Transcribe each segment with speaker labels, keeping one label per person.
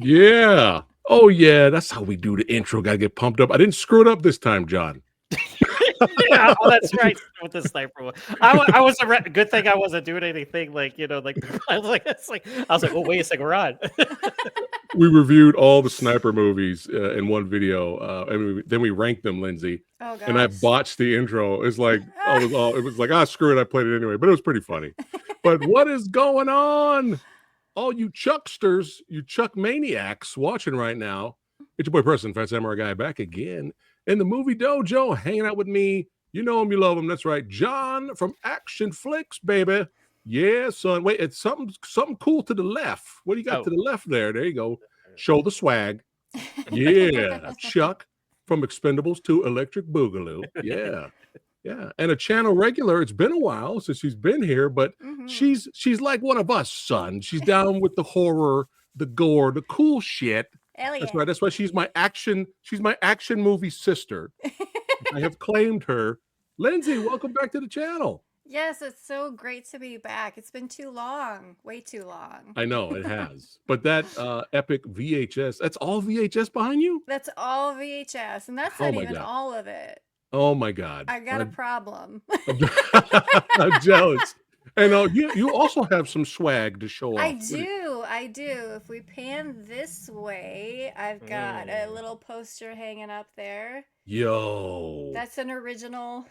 Speaker 1: Yeah. Oh, yeah. That's how we do the intro. Got to get pumped up. I didn't screw it up this time, John.
Speaker 2: Yeah, oh, that's right. With the sniper one, I was good thing I wasn't doing anything like like I was like oh wait a second, we're on.
Speaker 1: We reviewed all the sniper movies in one video, and then we ranked them, Lindsay.
Speaker 3: Oh gosh.
Speaker 1: And I botched the intro. It's like it was like screw it. I played it anyway, but it was pretty funny. But what is going on? All you Chucksters, you Chuck maniacs watching right now. It's your boy Preston, PhatSamuraiGuy, back again in the movie dojo, hanging out with me. You know him, you love him. That's right, John from Action Flicks, baby. Yeah, son. Wait, it's something cool to the left. What do you got to the left there? There you go. Show the swag. Yeah, Chuck from Expendables to Electric Boogaloo. Yeah. Yeah, and a channel regular. It's been a while since she's been here, but she's like one of us, son. She's down with the horror, the gore, the cool shit.
Speaker 3: Hell yeah.
Speaker 1: That's right. That's why she's my action movie sister. I have claimed her. Lindsay, welcome back to the channel.
Speaker 3: Yes, it's so great to be back. It's been too long, way too long.
Speaker 1: I know it has. But that epic VHS, that's all VHS behind you?
Speaker 3: That's all VHS, and that's not even all of it.
Speaker 1: Oh my God.
Speaker 3: I got a problem.
Speaker 1: I'm jealous. And you also have some swag to show off.
Speaker 3: I do. If we pan this way, I've got a little poster hanging up there.
Speaker 1: Yo.
Speaker 3: That's an original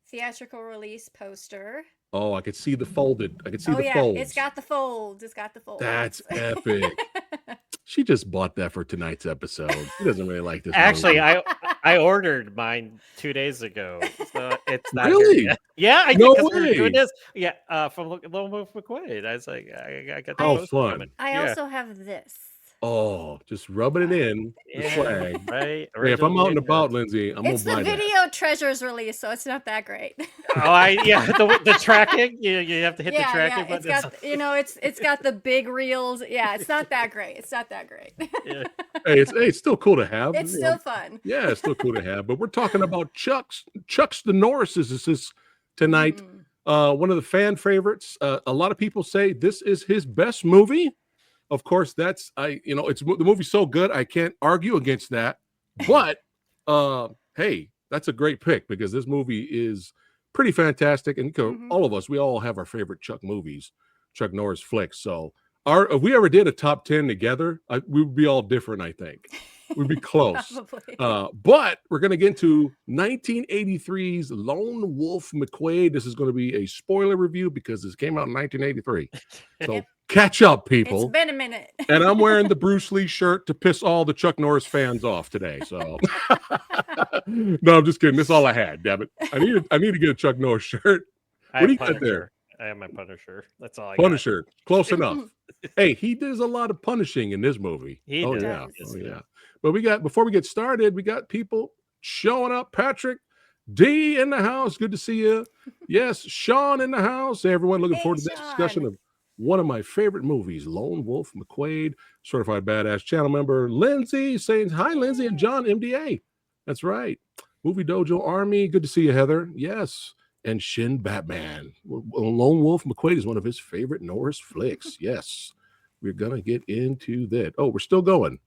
Speaker 3: theatrical release poster.
Speaker 1: Oh, I could see the folded. I could see the folds.
Speaker 3: It's got the folds. It's got the folds.
Speaker 1: That's epic. She just bought that for tonight's episode. She doesn't really like this.
Speaker 2: Actually, I ordered mine 2 days ago, so it's not
Speaker 1: really.
Speaker 2: Here yet. Yeah, I
Speaker 1: no
Speaker 2: did.
Speaker 1: Way.
Speaker 2: We're doing this. Yeah, from Lone Wolf McQuaid. I was like, I got the
Speaker 1: fun.
Speaker 3: I also have this.
Speaker 1: Oh, just rubbing it in the swag.
Speaker 2: Right.
Speaker 1: Hey, if I'm out and about, Lindsay, I'm
Speaker 3: it's
Speaker 1: gonna buy
Speaker 3: the video treasures release, so it's not that great.
Speaker 2: The tracking. You have to hit the tracking button.
Speaker 3: It's got the big reels. Yeah, it's not that great. It's not that great.
Speaker 1: Yeah. Hey, it's still cool to have.
Speaker 3: It's still fun.
Speaker 1: Yeah, it's still cool to have. But we're talking about Chuck's the Norrises. This is tonight. One of the fan favorites. A lot of people say this is his best movie. Of course, it's the movie's so good I can't argue against that. But hey, that's a great pick because this movie is pretty fantastic. And all of us, we all have our favorite Chuck movies, Chuck Norris flicks. So if we ever did a top 10 together, we would be all different. I think we'd be close. But we're gonna get into 1983's Lone Wolf McQuaid. This is going to be a spoiler review because this came out in 1983. So catch up, people.
Speaker 3: It's been a minute.
Speaker 1: And I'm wearing the Bruce Lee shirt to piss all the Chuck Norris fans off today. So no, I'm just kidding. This is all I had. Damn it! I need to get a Chuck Norris shirt. What do you got there?
Speaker 2: I have my Punisher. That's all I
Speaker 1: Punisher. Close enough. Hey, he does a lot of punishing in this movie.
Speaker 2: He does.
Speaker 1: Yeah. Oh yeah. But before we get started, we got people showing up. Patrick D in the house. Good to see you. Yes, Sean in the house. Hey, everyone, looking forward to this discussion of one of my favorite movies, Lone Wolf McQuaid, certified badass channel member Lindsay saying hi, Lindsay and John MDA. That's right. Movie Dojo Army. Good to see you, Heather. Yes. And Shin Batman. Lone Wolf McQuaid is one of his favorite Norris flicks. Yes. We're going to get into that. Oh, we're still going.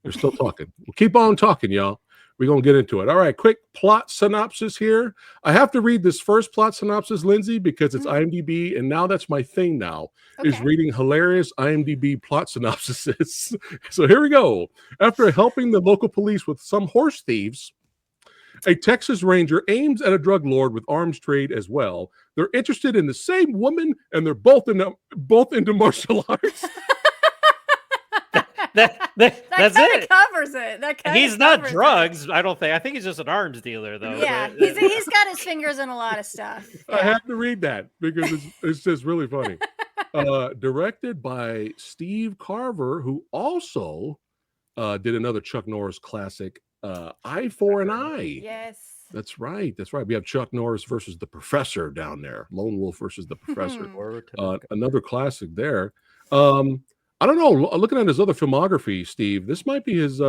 Speaker 1: We're still talking. We'll keep on talking, y'all. We're going to get into it. All right, quick plot synopsis here. I have to read this first plot synopsis, Lindsay, because it's IMDb, and now that's my thing now, is reading hilarious IMDb plot synopsises. So here we go. After helping the local police with some horse thieves, a Texas Ranger aims at a drug lord with arms trade as well. They're interested in the same woman, and they're both into martial arts.
Speaker 2: That's it.
Speaker 3: Covers it.
Speaker 2: He's not drugs. I don't think. I think he's just an arms dealer, though.
Speaker 3: Yeah, he's got his fingers in a lot of stuff. Yeah.
Speaker 1: I have to read that because it's just really funny. Directed by Steve Carver, who also did another Chuck Norris classic, Eye for an Eye.
Speaker 3: Yes.
Speaker 1: That's right. We have Chuck Norris versus the Professor down there. Lone Wolf versus the Professor. Another classic there. I don't know. Looking at his other filmography, Steve, this might be his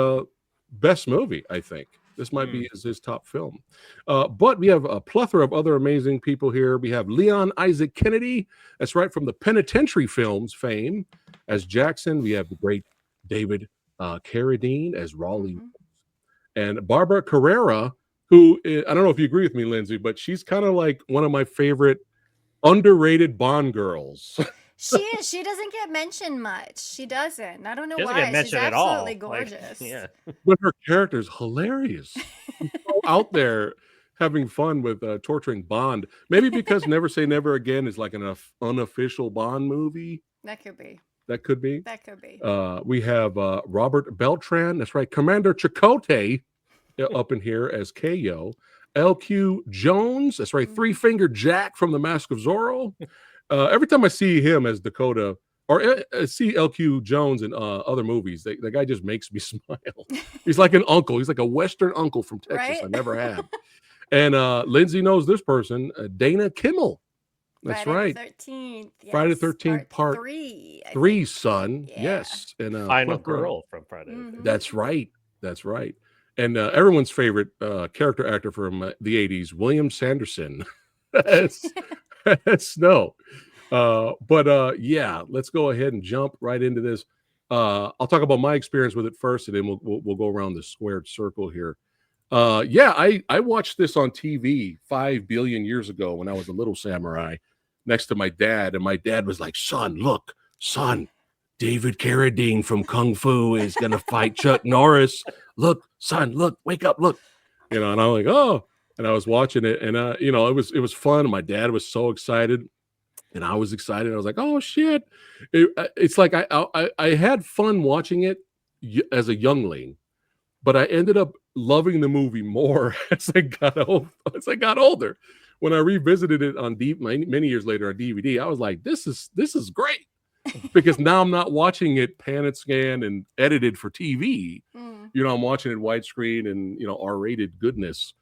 Speaker 1: best movie, I think. This might be his top film. But we have a plethora of other amazing people here. We have Leon Isaac Kennedy. That's right, from the Penitentiary films fame as Jackson. We have the great David Carradine as Raleigh,
Speaker 3: Mhm.
Speaker 1: and Barbara Carrera, who I don't know if you agree with me, Lindsay, but she's kind of like one of my favorite underrated Bond girls.
Speaker 3: She is. She doesn't get mentioned much. She doesn't. I don't know
Speaker 2: She doesn't get
Speaker 3: why. She's
Speaker 2: mentioned at
Speaker 3: absolutely
Speaker 2: all. Like,
Speaker 3: gorgeous.
Speaker 2: yeah.
Speaker 1: But her character is hilarious. She's so out there having fun with torturing Bond. Maybe because Never Say Never Again is like an unofficial Bond movie.
Speaker 3: That could be.
Speaker 1: That could be.
Speaker 3: That could be.
Speaker 1: We have Robert Beltran. That's right. Commander Chakotay up in here as Ko. LQ Jones. That's right.
Speaker 3: Mhm.
Speaker 1: Three-Fingered Jack from The Mask of Zorro. Every time I see him as Dakota, or see LQ Jones in other movies, the guy just makes me smile. He's like an uncle. He's like a Western uncle from Texas
Speaker 3: Right?
Speaker 1: I never had. And Lindsay knows this person, Dana Kimmel. That's
Speaker 3: Friday
Speaker 1: right.
Speaker 3: the 13th.
Speaker 1: Friday the
Speaker 3: Yes.
Speaker 1: 13th, part
Speaker 3: 3. I
Speaker 1: three,
Speaker 3: think.
Speaker 1: son.
Speaker 3: Yeah.
Speaker 1: Yes. And
Speaker 2: Final
Speaker 1: plethora.
Speaker 2: girl from Friday.
Speaker 3: Mhm.
Speaker 1: That's right. That's right. And everyone's favorite character actor from the 80s, William Sanderson. as Snow. Yeah, let's go ahead and jump right into this. I'll talk about my experience with it first, and then we'll go around the squared circle here. Yeah, I watched this on TV 5 billion years ago when I was a little samurai next to my dad, and my dad was like, son, David Carradine from Kung Fu is gonna fight Chuck Norris. Look, son, look, wake up, look. And I'm like, oh, and I was watching it, and it was fun. My dad was so excited, and I was excited. I was like, oh shit. It's like I had fun watching it as a youngling, but I ended up loving the movie more as I got older. When I revisited it on many years later on DVD, I was like, this is great. Because now I'm not watching it pan and scan and edited for TV.
Speaker 3: Mm.
Speaker 1: I'm watching it widescreen and R-rated goodness.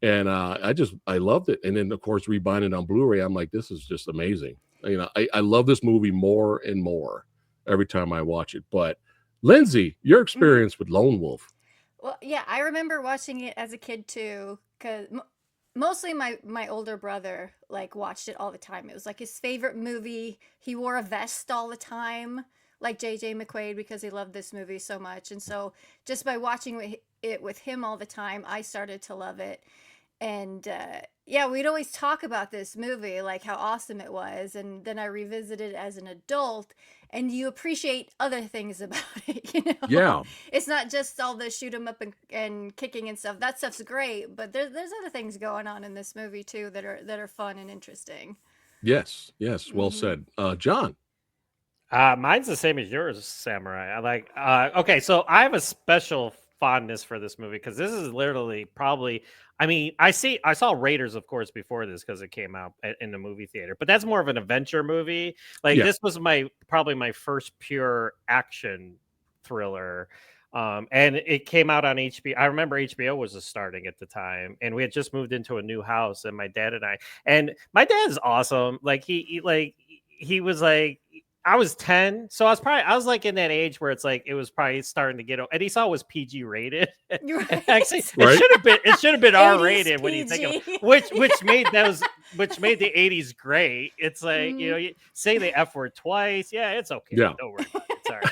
Speaker 1: And I loved it. And then of course rebuying it on Blu-ray, I'm like, this is just amazing. I love this movie more and more every time I watch it. But Lindsay, your experience with Lone Wolf.
Speaker 3: Well, yeah, I remember watching it as a kid too, because mostly my older brother like watched it all the time. It was like his favorite movie. He wore a vest all the time, like JJ McQuaid, because he loved this movie so much. And so just by watching it with him all the time, I started to love it. And yeah, we'd always talk about this movie, like how awesome it was. And then I revisited it as an adult, and you appreciate other things about it.
Speaker 1: Yeah.
Speaker 3: It's not just all the shoot 'em up and kicking and stuff. That stuff's great, but there's other things going on in this movie too that are fun and interesting.
Speaker 1: Yes. Well
Speaker 3: Mhm.
Speaker 1: said. John.
Speaker 2: Mine's the same as yours, Samurai. I like. Okay, so I have a special fondness for this movie because this is literally probably. I mean, I saw Raiders, of course, before this because it came out in the movie theater. But that's more of an adventure movie. Like
Speaker 1: Yeah.
Speaker 2: this was probably my first pure action thriller. And it came out on HBO. I remember HBO was just starting at the time, and we had just moved into a new house. And my dad and my dad's awesome. Like he was like. I was 10, so I was like in that age where it's like it was probably starting to get, and he saw it was PG rated.
Speaker 3: You're
Speaker 2: And
Speaker 3: right.
Speaker 2: actually,
Speaker 1: Right.
Speaker 2: it should have been
Speaker 3: 80s
Speaker 2: R rated when you think of
Speaker 3: PG.
Speaker 2: which made the 80s great. It's like you say the F word twice, yeah, it's okay.
Speaker 1: Yeah.
Speaker 2: Don't worry about it. It's all right.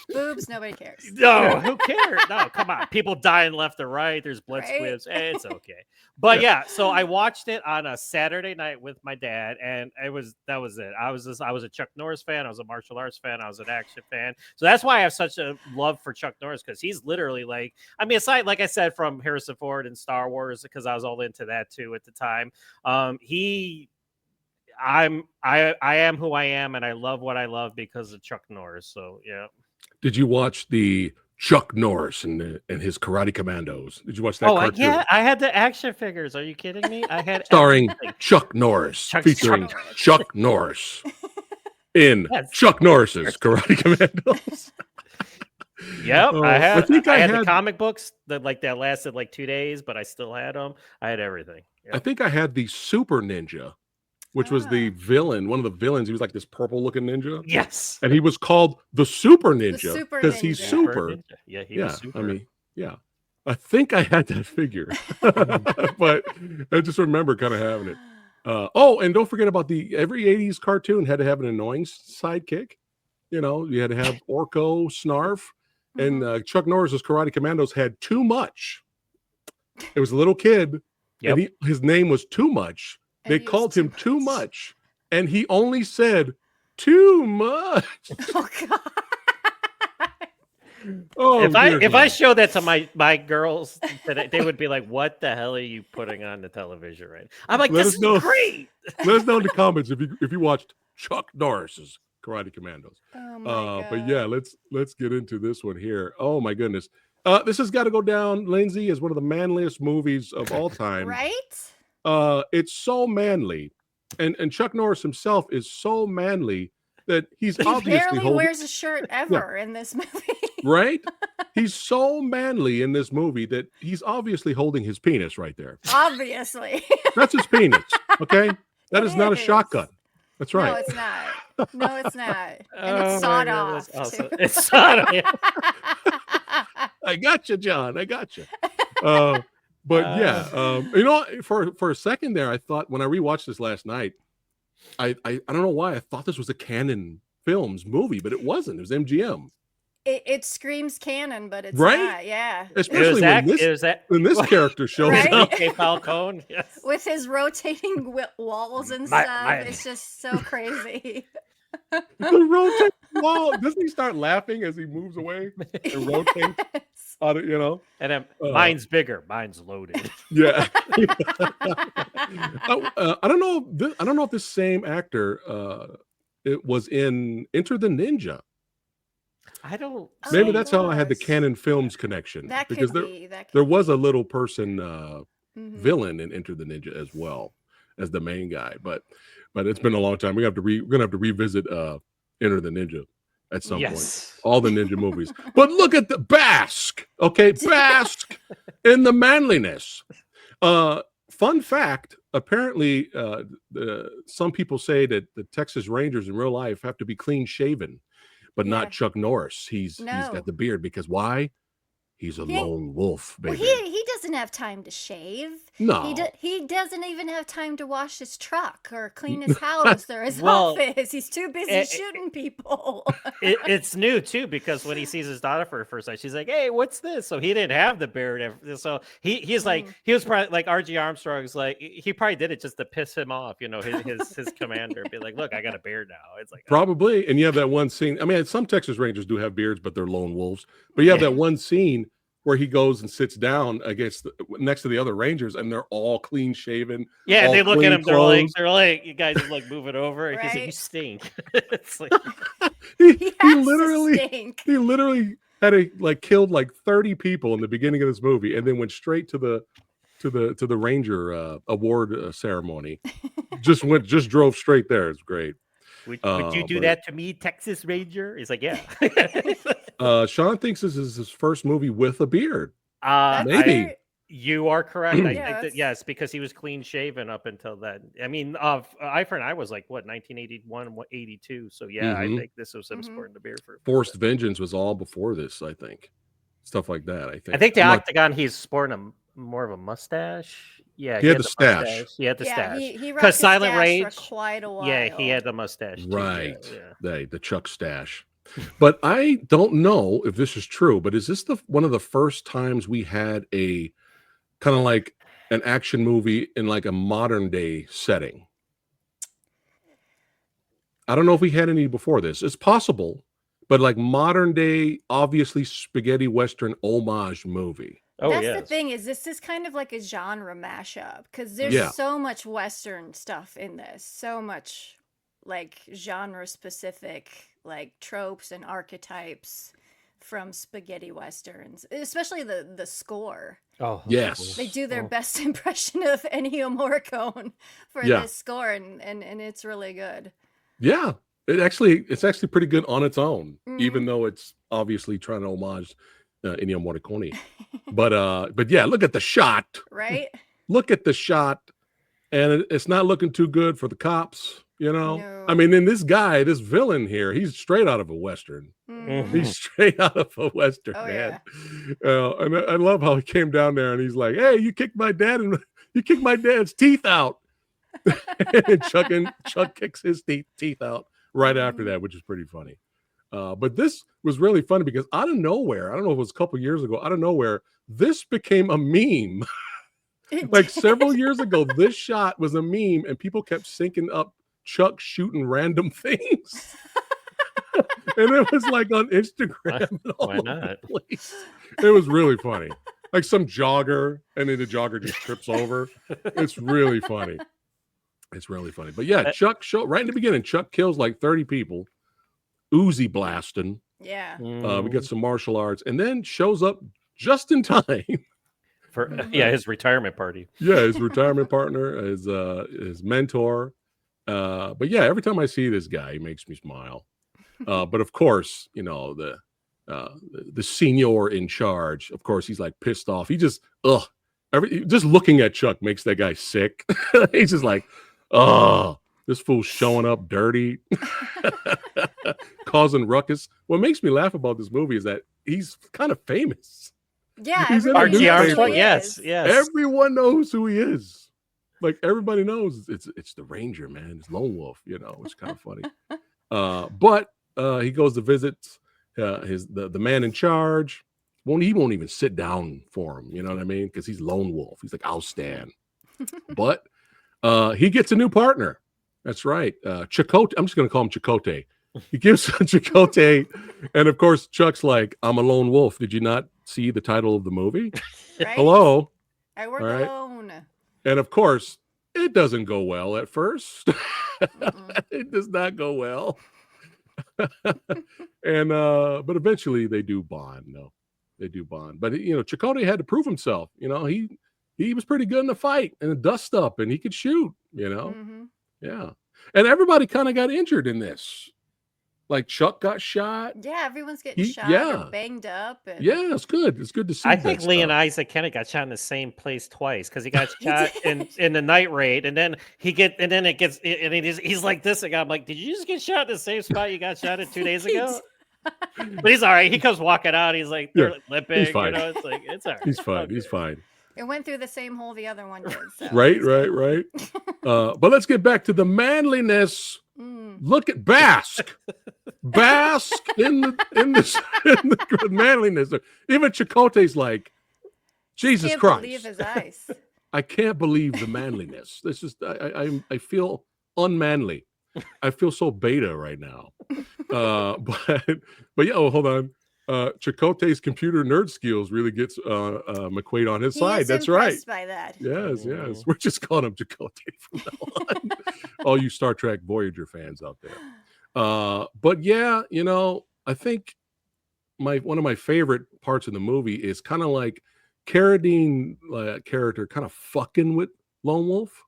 Speaker 3: Boobs, nobody cares.
Speaker 2: No, who cares? No, come on. People dying left or right. There's blood
Speaker 3: Right?
Speaker 2: squibs. It's okay. But
Speaker 1: Yeah.
Speaker 2: so I watched it on a Saturday night with my dad, and that was it. I was a Chuck Norris fan. I was a martial arts fan. I was an action fan. So that's why I have such a love for Chuck Norris, because he's literally like, I mean, aside, like I said, from Harrison Ford and Star Wars, because I was all into that too at the time. I am who I am, and I love what I love because of Chuck Norris. So yeah.
Speaker 1: Did you watch the Chuck Norris and his Karate Commandos? Did you watch that cartoon?
Speaker 2: Yeah, I had the action figures. Are you kidding me? I had
Speaker 1: Starring
Speaker 2: everything.
Speaker 1: Chuck Norris, featuring
Speaker 3: Chuck Norris.
Speaker 1: Chuck Norris in
Speaker 2: Yes.
Speaker 1: Chuck Norris's Karate Commandos.
Speaker 2: Yep,
Speaker 1: Oh,
Speaker 2: I had the
Speaker 1: had
Speaker 2: comic books that lasted like 2 days, but I still had them. I had everything.
Speaker 1: I think I had the Super Ninja, which was the
Speaker 3: Ah.
Speaker 1: villain, one of the villains. He was like this purple looking ninja.
Speaker 2: Yes.
Speaker 1: And he was called the Super Ninja
Speaker 3: Super
Speaker 1: because he's
Speaker 3: Ninja.
Speaker 1: super.
Speaker 2: Ninja. Yeah, he was super.
Speaker 1: I mean, yeah. I think I had that figure, but I just remember kind of having it. And don't forget about every 80s cartoon had to have an annoying sidekick. You had to have Orko, Snarf, and Chuck Norris's Karate Commandos had too much. It was a little kid, and his name was Too Much. They called him Too Much, and he only said too much.
Speaker 3: Oh God.
Speaker 1: Oh,
Speaker 2: if I show that to my girls, they would be like, "What the hell are you putting on the television?" Right? I'm like, "This is great."
Speaker 1: Let us know in the comments if you watched Chuck Norris's Karate Commandos.
Speaker 3: Oh my God.
Speaker 1: But yeah, let's get into this one here. Oh my goodness, this has got to go down, Lindsay, as one of the manliest movies of all time.
Speaker 3: Right?
Speaker 1: It's so manly, and Chuck Norris himself is so manly that he obviously
Speaker 3: barely wears a shirt ever in this movie.
Speaker 1: Right? He's so manly in this movie that he's obviously holding his penis right there.
Speaker 3: Obviously.
Speaker 1: That's his penis. Okay, that is not a shotgun. That's right.
Speaker 3: No, it's not. No, it's not. And it's sawed off.
Speaker 2: Awesome. It's sawed off.
Speaker 1: I got you, John. I got you. But yeah, you know, for a second there, I thought when I rewatched this last night, I don't know why I thought this was a Canon Films movie, but it wasn't. It was MGM.
Speaker 3: It screams canon, but it's
Speaker 1: right?
Speaker 3: not. Yeah,
Speaker 1: especially when this character shows
Speaker 3: right?
Speaker 1: up.
Speaker 2: Okay, Falcone, yes.
Speaker 3: With his rotating walls and stuff. It's just so crazy.
Speaker 1: The rotating wall. Doesn't he start laughing as he moves away and rotates? You know,
Speaker 2: and then mine's bigger, mine's loaded.
Speaker 1: Yeah. I don't know. I don't know if this same actor it was in Enter the Ninja.
Speaker 2: I don't.
Speaker 1: Maybe that's how I had the Canon Films connection.
Speaker 3: That
Speaker 1: because
Speaker 3: could be.
Speaker 1: There was a little person villain in Enter the Ninja as well as the main guy. But it's been a long time. We're gonna have to revisit Enter the Ninja at some point. All the ninja movies. But look at the bask. Okay, bask in the manliness. Fun fact, apparently some people say that the Texas Rangers in real life have to be clean shaven, but not Chuck Norris. He's got the beard because why? He's a lone wolf, baby.
Speaker 3: Well, he doesn't have time to shave.
Speaker 1: No.
Speaker 3: He doesn't even have time to wash his truck or clean his house or his office. He's too busy shooting people.
Speaker 2: It's new, too, because when he sees his daughter for the first time, she's like, "Hey, what's this?" So he didn't have the beard. So he's like, he was probably like R.G. Armstrong's like, he probably did it just to piss him off, you know, his commander. Be like, "Look, I got a beard now." It's like,
Speaker 1: probably. And you have that one scene. I mean, some Texas Rangers do have beards, but they're lone wolves. But you have that one scene where he goes and sits down next to the other Rangers, and they're all clean shaven.
Speaker 2: Yeah, they look at him. They're like, you guys are like moving over. Right? He's like, you stink. It's like
Speaker 1: he literally had killed like 30 people in the beginning of this movie, and then went straight to the Ranger award ceremony. just drove straight there. It's great.
Speaker 2: Would you do that to me, Texas Ranger? He's like, yeah.
Speaker 1: Sean thinks this is his first movie with a beard.
Speaker 2: Maybe. You are correct. Yes, because he was clean shaven up until then. I mean, Eye for an Eye was like, what, 1981, 82? So yeah, I think this was him sporting the beard.
Speaker 1: Forced Vengeance was all before this, I think. Stuff like that, I think.
Speaker 2: The Octagon, he's sporting more of a mustache. Yeah,
Speaker 1: he had the stash.
Speaker 2: He had the stash.
Speaker 3: He rocked his
Speaker 2: Silent Rage
Speaker 3: for quite a while.
Speaker 2: Yeah, he had the mustache.
Speaker 1: Right. The Chuck stash. But I don't know if this is true, but is this one of the first times we had a kind of like an action movie in like a modern day setting? I don't know if we had any before this. It's possible, but like modern day, obviously spaghetti Western homage movie.
Speaker 3: That's the thing, is this is kind of like a genre mashup, because there's so much Western stuff in this, so much like genre specific like tropes and archetypes from spaghetti Westerns, especially the score.
Speaker 1: Oh yes,
Speaker 3: they do their best impression of Ennio Morricone for this score, and it's really good.
Speaker 1: Yeah, it's actually pretty good on its own, even though it's obviously trying to homage Ennio Morricone. But yeah, look at the shot.
Speaker 3: Right?
Speaker 1: Look at the shot, and it's not looking too good for the cops. You know, no. I mean, in this villain here, he's straight out of a Western. He's straight out of a Western, man. Yeah. And I love how he came down there and he's like, "Hey, you kicked my dad's teeth out." And Chuck kicks his teeth out right after that, which is pretty funny. But this was really funny because out of nowhere, I don't know if it was a couple years ago, out of nowhere, this became a meme. Like several years ago, this shot was a meme, and people kept syncing up Chuck shooting random things. And it was like on Instagram and all
Speaker 2: Why
Speaker 1: over
Speaker 2: not?
Speaker 1: the place. It was really funny. Like some jogger, and then the jogger just trips over. It's really funny. It's really funny. But yeah, Chuck right in the beginning, Chuck kills like 30 people, Uzi blasting.
Speaker 3: Yeah.
Speaker 1: We get some martial arts, and then shows up just in time.
Speaker 2: For his retirement party.
Speaker 1: Yeah, his retirement partner, his mentor. But yeah, every time I see this guy, he makes me smile. But of course, you know, the senior in charge, of course, he's like pissed off. He just just looking at Chuck makes that guy sick. He's just like, this fool's showing up dirty, causing ruckus. What makes me laugh about this movie is that he's kind of famous.
Speaker 3: Yeah,
Speaker 1: He's in
Speaker 3: everybody
Speaker 1: the
Speaker 3: knows
Speaker 1: newspaper.
Speaker 3: who he
Speaker 2: Yes,
Speaker 3: is.
Speaker 2: yes.
Speaker 1: Everyone knows who he is. Like everybody knows it's the Ranger, man. It's Lone Wolf, you know. It's kind of funny. But he goes to visit the man in charge. He won't even sit down for him, you know what I mean? Because he's Lone Wolf. He's like, I'll stand. But he gets a new partner. That's right. Chakotay. I'm just gonna call him Chakotay. He gives Chakotay, and of course, Chuck's like, I'm a lone wolf. Did you not see the title of the movie?
Speaker 3: Right?
Speaker 1: Hello.
Speaker 3: I work
Speaker 1: All right.
Speaker 3: alone.
Speaker 1: And of course, it doesn't go well at first. It does not go well. And but eventually they do bond. No, they do bond. But you know, Chakotay had to prove himself. You know, he was pretty good in the fight and the dust up, and he could shoot. You know, yeah. And everybody kind of got injured in this. Like Chuck got shot.
Speaker 3: Yeah, everyone's getting shot or banged up. And...
Speaker 1: Yeah, it's good. It's good to see.
Speaker 2: I think Lee and Isaac Kennedy got shot in the same place twice because he got shot in the night raid, and then he's like this again. I'm like, did you just get shot in the same spot you got shot in 2 days ago? But he's all right. He comes walking out. He's like, they're limping.
Speaker 1: He's fine.
Speaker 2: You know, it's like it's all right.
Speaker 1: He's fine. He's fine.
Speaker 3: It went through the same hole the other one did. So
Speaker 1: Right. But let's get back to the manliness. Look at Bask in the manliness. Even Chakotay's like, Jesus Christ!
Speaker 3: Believe his eyes.
Speaker 1: I can't believe the manliness. This is I feel unmanly. I feel so beta right now. But yeah. Oh, hold on. Chakotay's computer nerd skills really gets McQUAID on his side. That's right.
Speaker 3: By that.
Speaker 1: Yes. We're just calling him Chakotay from now on. All you Star Trek Voyager fans out there. But yeah, you know, I think one of my favorite parts of the movie is kind of like Carradine character kind of fucking with Lone Wolf.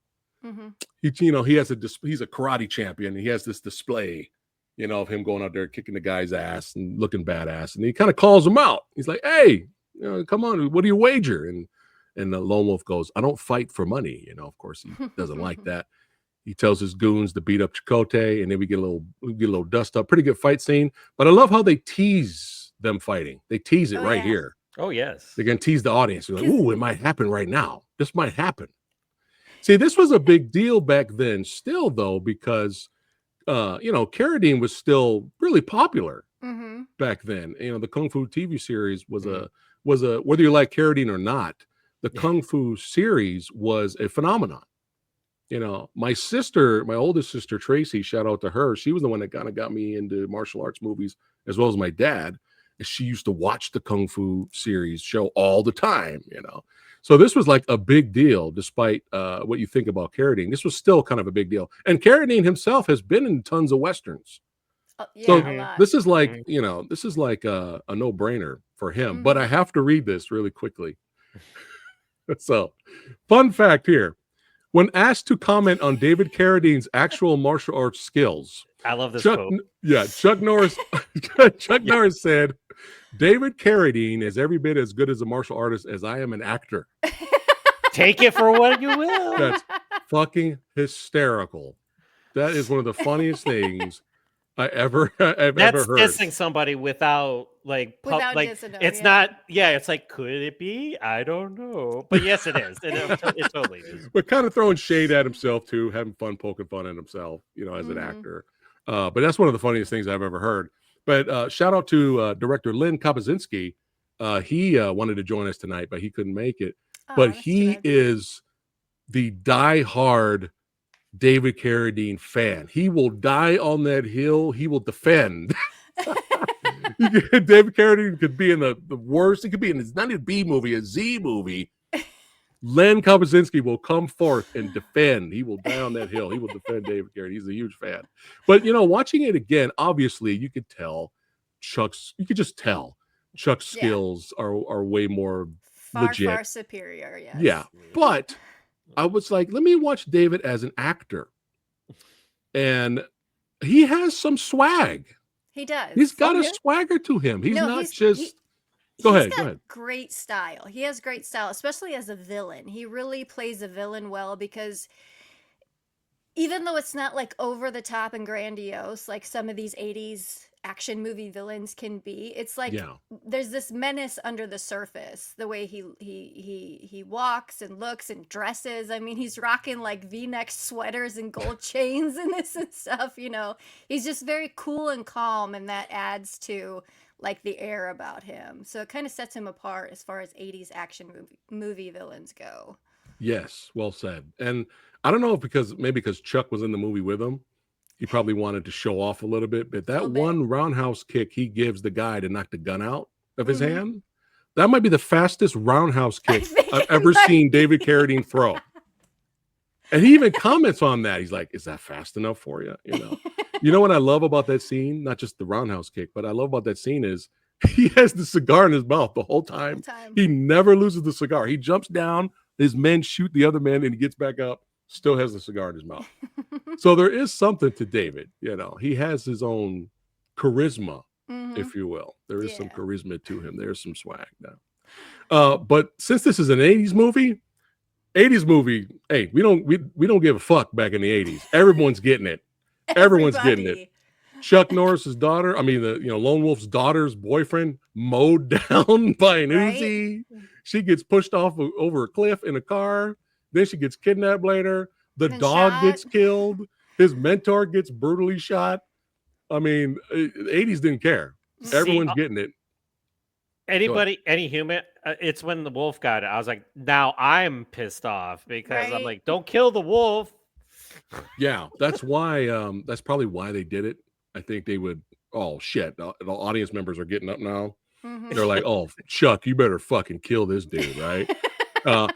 Speaker 1: He has he's a karate champion. He has this display, you know, of him going out there kicking the guy's ass and looking badass. And he kind of calls him out. He's like, hey, you know, come on, what do you wager? And the Lone Wolf goes, I don't fight for money. You know, of course, he doesn't like that. He tells his goons to beat up Chakotay, and then we get a little dust up. Pretty good fight scene. But I love how they tease them fighting. They tease it here.
Speaker 2: Oh, yes.
Speaker 1: They're going to tease the audience. They're like, ooh, it might happen right now. This might happen. See, this was a big deal back then still, though, because you know, Carradine was still really popular back then. You know, the Kung Fu TV series was a whether you like Carradine or not, the Kung Fu series was a phenomenon. You know, my oldest sister Tracy, shout out to her. She was the one that kind of got me into martial arts movies, as well as my dad. She used to watch the Kung Fu series show all the time. You know, so this was like a big deal, despite what you think about Carradine. This was still kind of a big deal. And Carradine himself has been in tons of Westerns. So this is like, you know, this is like a no-brainer for him. But I have to read this really quickly. So, fun fact here. When asked to comment on David Carradine's actual martial arts skills,
Speaker 2: I love this quote.
Speaker 1: Chuck Norris Norris said, David Carradine is every bit as good as a martial artist as I am an actor.
Speaker 2: Take it for what you will.
Speaker 1: That's fucking hysterical. That is one of the funniest things I've ever heard.
Speaker 2: That's dissing somebody without
Speaker 3: dissing them,
Speaker 2: it's not. Yeah, it's like, could it be? I don't know, but yes, it is. It totally is.
Speaker 1: But kind of throwing shade at himself too, having fun, poking fun at himself, you know, as an actor. But that's one of the funniest things I've ever heard. But shout out to director Lynn Kopaczynski. He wanted to join us tonight, but he couldn't make it. But
Speaker 3: that's too
Speaker 1: he
Speaker 3: bad.
Speaker 1: is the die-hard David Carradine fan. He will die on that hill. He will defend. David Carradine could be in the worst. He could be in it's not a B movie, a Z movie. Len Kopaczynski will come forth and defend. He will die on that hill. He will defend David Carradine. He's a huge fan. But watching it again, obviously you could tell you could just tell Chuck's skills are way more legit.
Speaker 3: Far superior, yes.
Speaker 1: Yeah. But I was like, let me watch David as an actor. And he has some swag.
Speaker 3: He does.
Speaker 1: He's got a swagger to him. He's not just Go ahead.
Speaker 3: Great style. He has great style, especially as a villain. He really plays a villain well because even though it's not like over the top and grandiose like some of these 80s action movie villains can be, it's like there's this menace under the surface. The way he walks and looks and dresses. I mean, he's rocking like V-neck sweaters and gold chains in this and stuff, He's just very cool and calm, and that adds to like the air about him. So it kind of sets him apart as far as 80s action movie villains go.
Speaker 1: Yes, well said. And I don't know if because Chuck was in the movie with him, he probably wanted to show off a little bit, but that one roundhouse kick he gives the guy to knock the gun out of his hand, that might be the fastest roundhouse kick I've ever seen David Carradine throw. And he even comments on that. He's like, is that fast enough for you? You know what I love about that scene? Not just the roundhouse kick, but I love about that scene is he has the cigar in his mouth the whole time. He never loses the cigar. He jumps down, his men shoot the other man, and he gets back up, still has the cigar in his mouth. So there is something to David. He has his own charisma, if you will. There is some charisma to him. There's some swag now. But since this is an 80s movie, hey, we don't give a fuck back in the 80s. Everyone's getting it. Everyone's getting it. Chuck Norris's daughter, Lone Wolf's daughter's boyfriend mowed down by an Uzi. She gets pushed off over a cliff in a car. Then she gets kidnapped later. The dog gets killed. His mentor gets brutally shot. I mean, the 80s didn't care. Everyone's getting it.
Speaker 2: Any human, it's when the wolf got it. I was like, now I'm pissed off because I'm like, don't kill the wolf.
Speaker 1: Yeah, that's why. That's probably why they did it. I think they would. Oh shit! The audience members are getting up now. They're like, "Oh, Chuck, you better fucking kill this dude, right?"
Speaker 2: Well,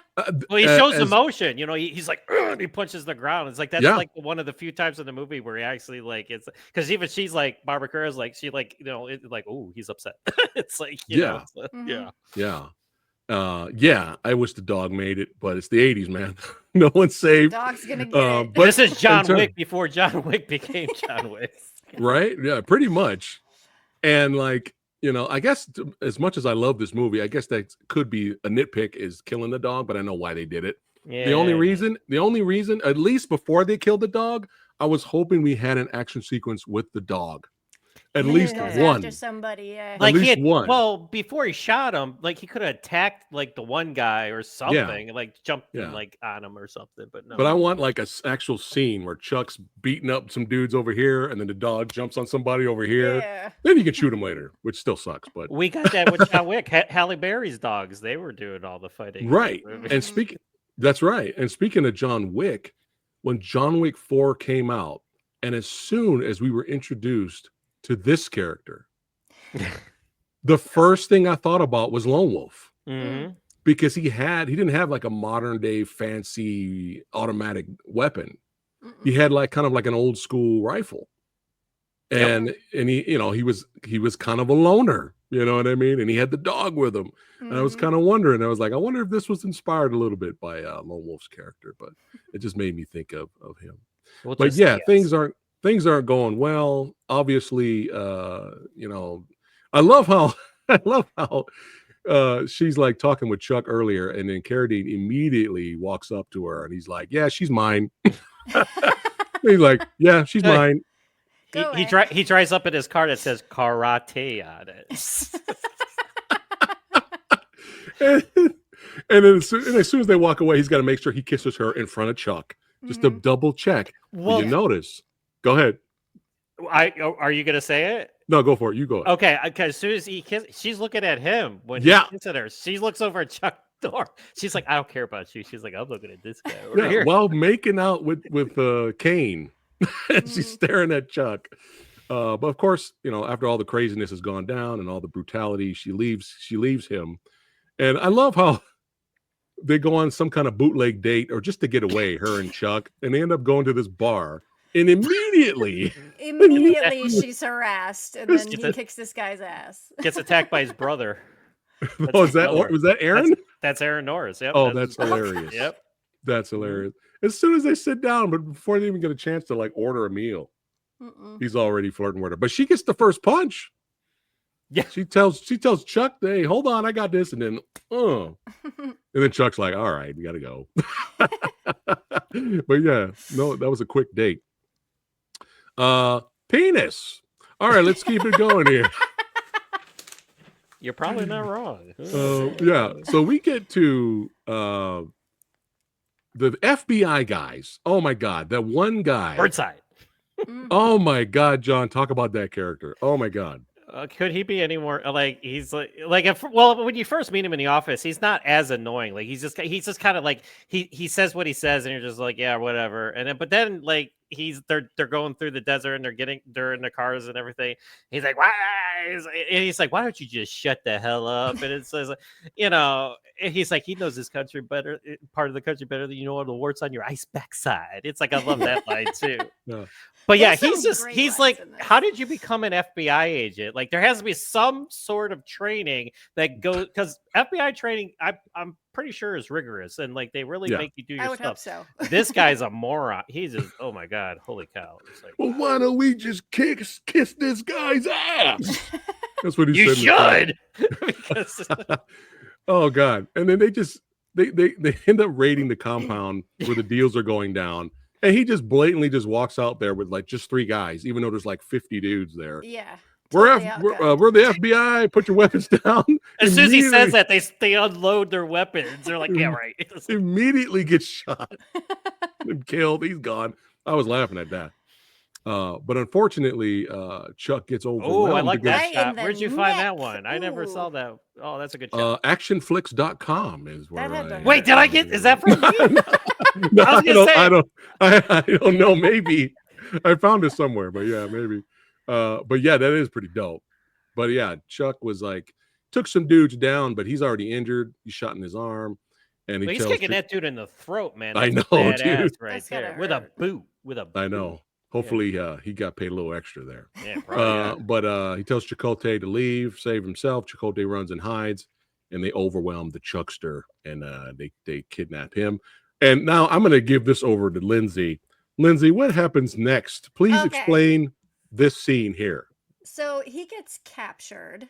Speaker 2: he shows emotion. He's like, he punches the ground. It's like that's like one of the few times in the movie where he actually like it's because even she's like Barbara Kerr's like she like it's like oh he's upset. It's like yeah.
Speaker 1: I wish the dog made it, but it's the 80s, man. No one's safe.
Speaker 3: Dog's gonna get it.
Speaker 2: But this is John Wick before John Wick became John Wick.
Speaker 1: Right? Yeah, pretty much. And like, I guess as much as I love this movie, I guess that could be a nitpick is killing the dog, but I know why they did it. Yeah. The only reason, at least before they killed the dog, I was hoping we had an action sequence with the dog. At least one.
Speaker 3: After somebody,
Speaker 2: Like one. Well, before he shot him, like he could have attacked like the one guy or something, like jumped like on him or something. But no.
Speaker 1: But I want like a actual scene where Chuck's beating up some dudes over here, and then the dog jumps on somebody over here. Yeah. Then you can shoot him later, which still sucks. But
Speaker 2: we got that with John Wick. Halle Berry's dogs, they were doing all the fighting.
Speaker 1: Right. And that's right. And speaking of John Wick, when John Wick 4 came out, and as soon as we were introduced to this character, the first thing I thought about was Lone Wolf, because he didn't have like a modern day fancy automatic weapon. He had like kind of like an old school rifle, and he he was kind of a loner, you know what I mean? And he had the dog with him, and I was kind of wondering. I was like, I wonder if this was inspired a little bit by Lone Wolf's character, but it just made me think of him. But yeah, things aren't going well. Obviously, I love how she's like talking with Chuck earlier, and then Carradine immediately walks up to her and he's like, "Yeah, she's mine." He's like, "Yeah, she's mine."
Speaker 2: He drives up in his car that says karate on
Speaker 1: it. and as soon as they walk away, he's got to make sure he kisses her in front of Chuck, just to double check. Well, you notice. Go ahead.
Speaker 2: Are you gonna say it?
Speaker 1: No, go for it. You go.
Speaker 2: Okay, because as soon as he she's looking at him when
Speaker 1: Yeah.
Speaker 2: he's kissing her. She looks over at Chuck Norris. She's like, I don't care about you. She's like, I'm looking at this guy over
Speaker 1: Yeah,
Speaker 2: here.
Speaker 1: while making out with Kane, she's staring at Chuck. But of course, after all the craziness has gone down and all the brutality, she leaves him. And I love how they go on some kind of bootleg date or just to get away, her and Chuck, and they end up going to this bar. And immediately
Speaker 3: she's harassed, and then he kicks this guy's ass.
Speaker 2: Gets attacked by his brother.
Speaker 1: Was that Aaron?
Speaker 2: That's Aaron Norris. Yep.
Speaker 1: Oh, that's hilarious.
Speaker 2: Yep.
Speaker 1: That's hilarious. As soon as they sit down, but before they even get a chance to like order a meal, he's already flirting with her. But she gets the first punch.
Speaker 2: Yeah.
Speaker 1: She tells Chuck, "Hey, hold on, I got this," and then and then Chuck's like, "All right, we gotta go." But yeah, no, that was a quick date. Penis. All right, let's keep it going here.
Speaker 2: You're probably not wrong.
Speaker 1: Yeah, so we get to the FBI guys. Oh my God, that one guy.
Speaker 2: Birdside.
Speaker 1: Oh my God, John, talk about that character. Oh my God.
Speaker 2: Could he be any more like he's when you first meet him in the office, he's not as annoying. Like he's just kind of like he says what he says, and you're just like, yeah, whatever. And then like they're going through the desert and they're in the cars and everything. He's like, why? And he's like, why don't you just shut the hell up? And it says, he's like, he knows this country better, part of the country better than all the warts on your ice backside. It's like, I love that line too.
Speaker 1: Yeah.
Speaker 2: But yeah, he's like, how did you become an FBI agent? Like, there has to be some sort of training that goes, because FBI training, I'm pretty sure is rigorous, and like they really make you do your
Speaker 3: I would
Speaker 2: stuff.
Speaker 3: hope so.
Speaker 2: This guy's a moron. He's just, oh my God, holy cow! It's like,
Speaker 1: well, why don't we just kiss this guy's ass? That's what he
Speaker 2: you
Speaker 1: said.
Speaker 2: should. Because...
Speaker 1: Oh God! And then they end up raiding the compound where the deals are going down. And he just blatantly just walks out there with like just 3 guys, even though there's like 50 dudes there.
Speaker 3: Yeah.
Speaker 1: We're the FBI. Put your weapons down.
Speaker 2: As soon as he says that, they unload their weapons. They're like, yeah, right.
Speaker 1: Immediately gets shot and killed. He's gone. I was laughing at that. But unfortunately, Chuck gets overwhelmed.
Speaker 2: Oh, I like that shot. Where'd you find that one? I never saw that. Oh, that's a good shot.
Speaker 1: Actionflix.com is where
Speaker 2: Wait, did I get? Is that from you?
Speaker 1: No, I don't know. Maybe I found it somewhere, but yeah, maybe. But yeah, that is pretty dope. But yeah, Chuck was like, took some dudes down, but he's already injured. He's shot in his arm, and
Speaker 2: he's kicking that dude in the throat, man.
Speaker 1: That's I know, dude.
Speaker 2: Right there with a boot.
Speaker 1: I know. Hopefully, he got paid a little extra there.
Speaker 2: Yeah, probably.
Speaker 1: But he tells Chakotay to leave, save himself. Chakotay runs and hides, and they overwhelm the Chuckster, and they kidnap him. And now I'm going to give this over to Lindsay. Lindsay, what happens next? Please explain this scene here.
Speaker 3: So he gets captured.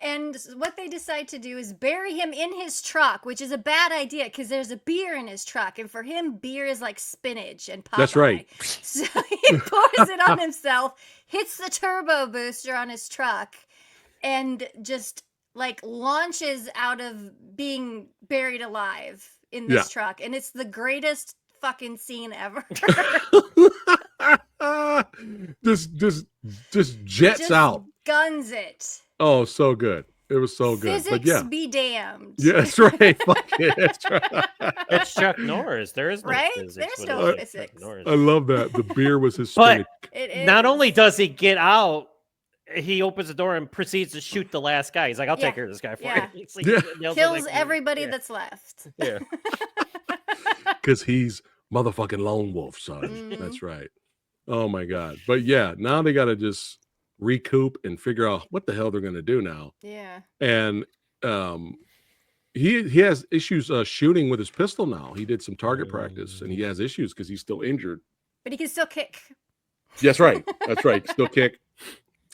Speaker 3: And what they decide to do is bury him in his truck, which is a bad idea because there's a beer in his truck. And for him, beer is like spinach and Popeye.
Speaker 1: That's right.
Speaker 3: So he pours it on himself, hits the turbo booster on his truck, and just like launches out of being buried alive in this truck. And it's the greatest fucking scene ever. just
Speaker 1: jets out.
Speaker 3: Guns it.
Speaker 1: Oh, so good. It was so good.
Speaker 3: Physics
Speaker 1: but yeah.
Speaker 3: be damned.
Speaker 1: Yeah, that's right. Fuck it. That's right.
Speaker 2: It's Chuck Norris. There is no physics.
Speaker 3: There's no physics.
Speaker 1: I love that. The beer was his spinach.
Speaker 2: But not only does he get out, he opens the door and proceeds to shoot the last guy. He's like, I'll take care of this guy for you.
Speaker 3: Like, kills everybody that's left.
Speaker 2: Yeah.
Speaker 1: Because he's motherfucking lone wolf, son. Mm-hmm. That's right. Oh my God. But yeah, now they got to just recoup and figure out what the hell they're going to do now.
Speaker 3: Yeah.
Speaker 1: And he has issues shooting with his pistol now. He did some target practice and he has issues because he's still injured.
Speaker 3: But he can still kick.
Speaker 1: That's right. That's right. Still kick.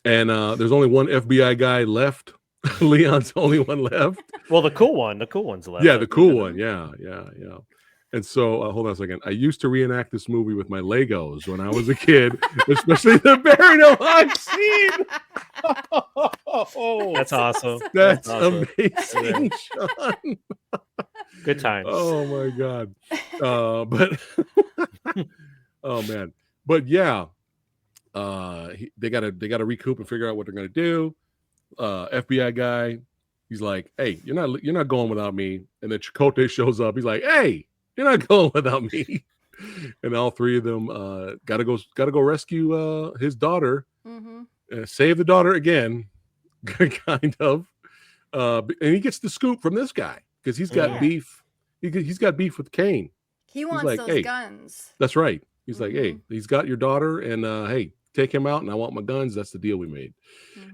Speaker 1: And there's only one FBI guy left. Leon's the only one left.
Speaker 2: Well, the cool one's left.
Speaker 1: Yeah, the cool one. Yeah. And so, hold on a second. I used to reenact this movie with my Legos when I was a kid, especially the buried alive scene.
Speaker 2: Oh, that's awesome.
Speaker 1: That's amazing, Sean.
Speaker 2: Good times.
Speaker 1: Oh my God. But oh man. But yeah, they gotta recoup and figure out what they're gonna do. FBI guy, he's like, "Hey, you're not going without me." And then Chakotay shows up. He's like, "Hey, you're not going without me." And all three of them gotta go rescue his daughter, save the daughter again, kind of. And he gets the scoop from this guy because he's got beef. He's got beef with Kane.
Speaker 3: He wants
Speaker 1: like,
Speaker 3: those
Speaker 1: "Hey,"
Speaker 3: guns.
Speaker 1: That's right. He's like, "Hey, he's got your daughter, and hey, take him out, and I want my guns." That's the deal we made.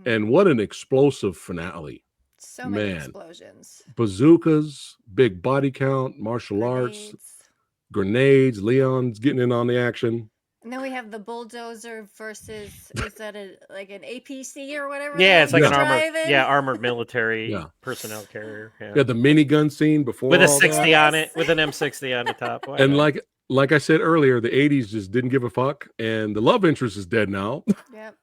Speaker 1: And what an explosive finale!
Speaker 3: So many explosions,
Speaker 1: bazookas, big body count, martial arts, grenades. Leon's getting in on the action.
Speaker 3: And then we have the bulldozer versus, is that an APC or whatever?
Speaker 2: Yeah, it's like an armored military personnel carrier.
Speaker 1: Yeah, the minigun scene before
Speaker 2: with a 60 on it, with an M60 on the top.
Speaker 1: Why and not? like I said earlier, the 80s just didn't give a fuck, and the love interest is dead now.
Speaker 3: Yep.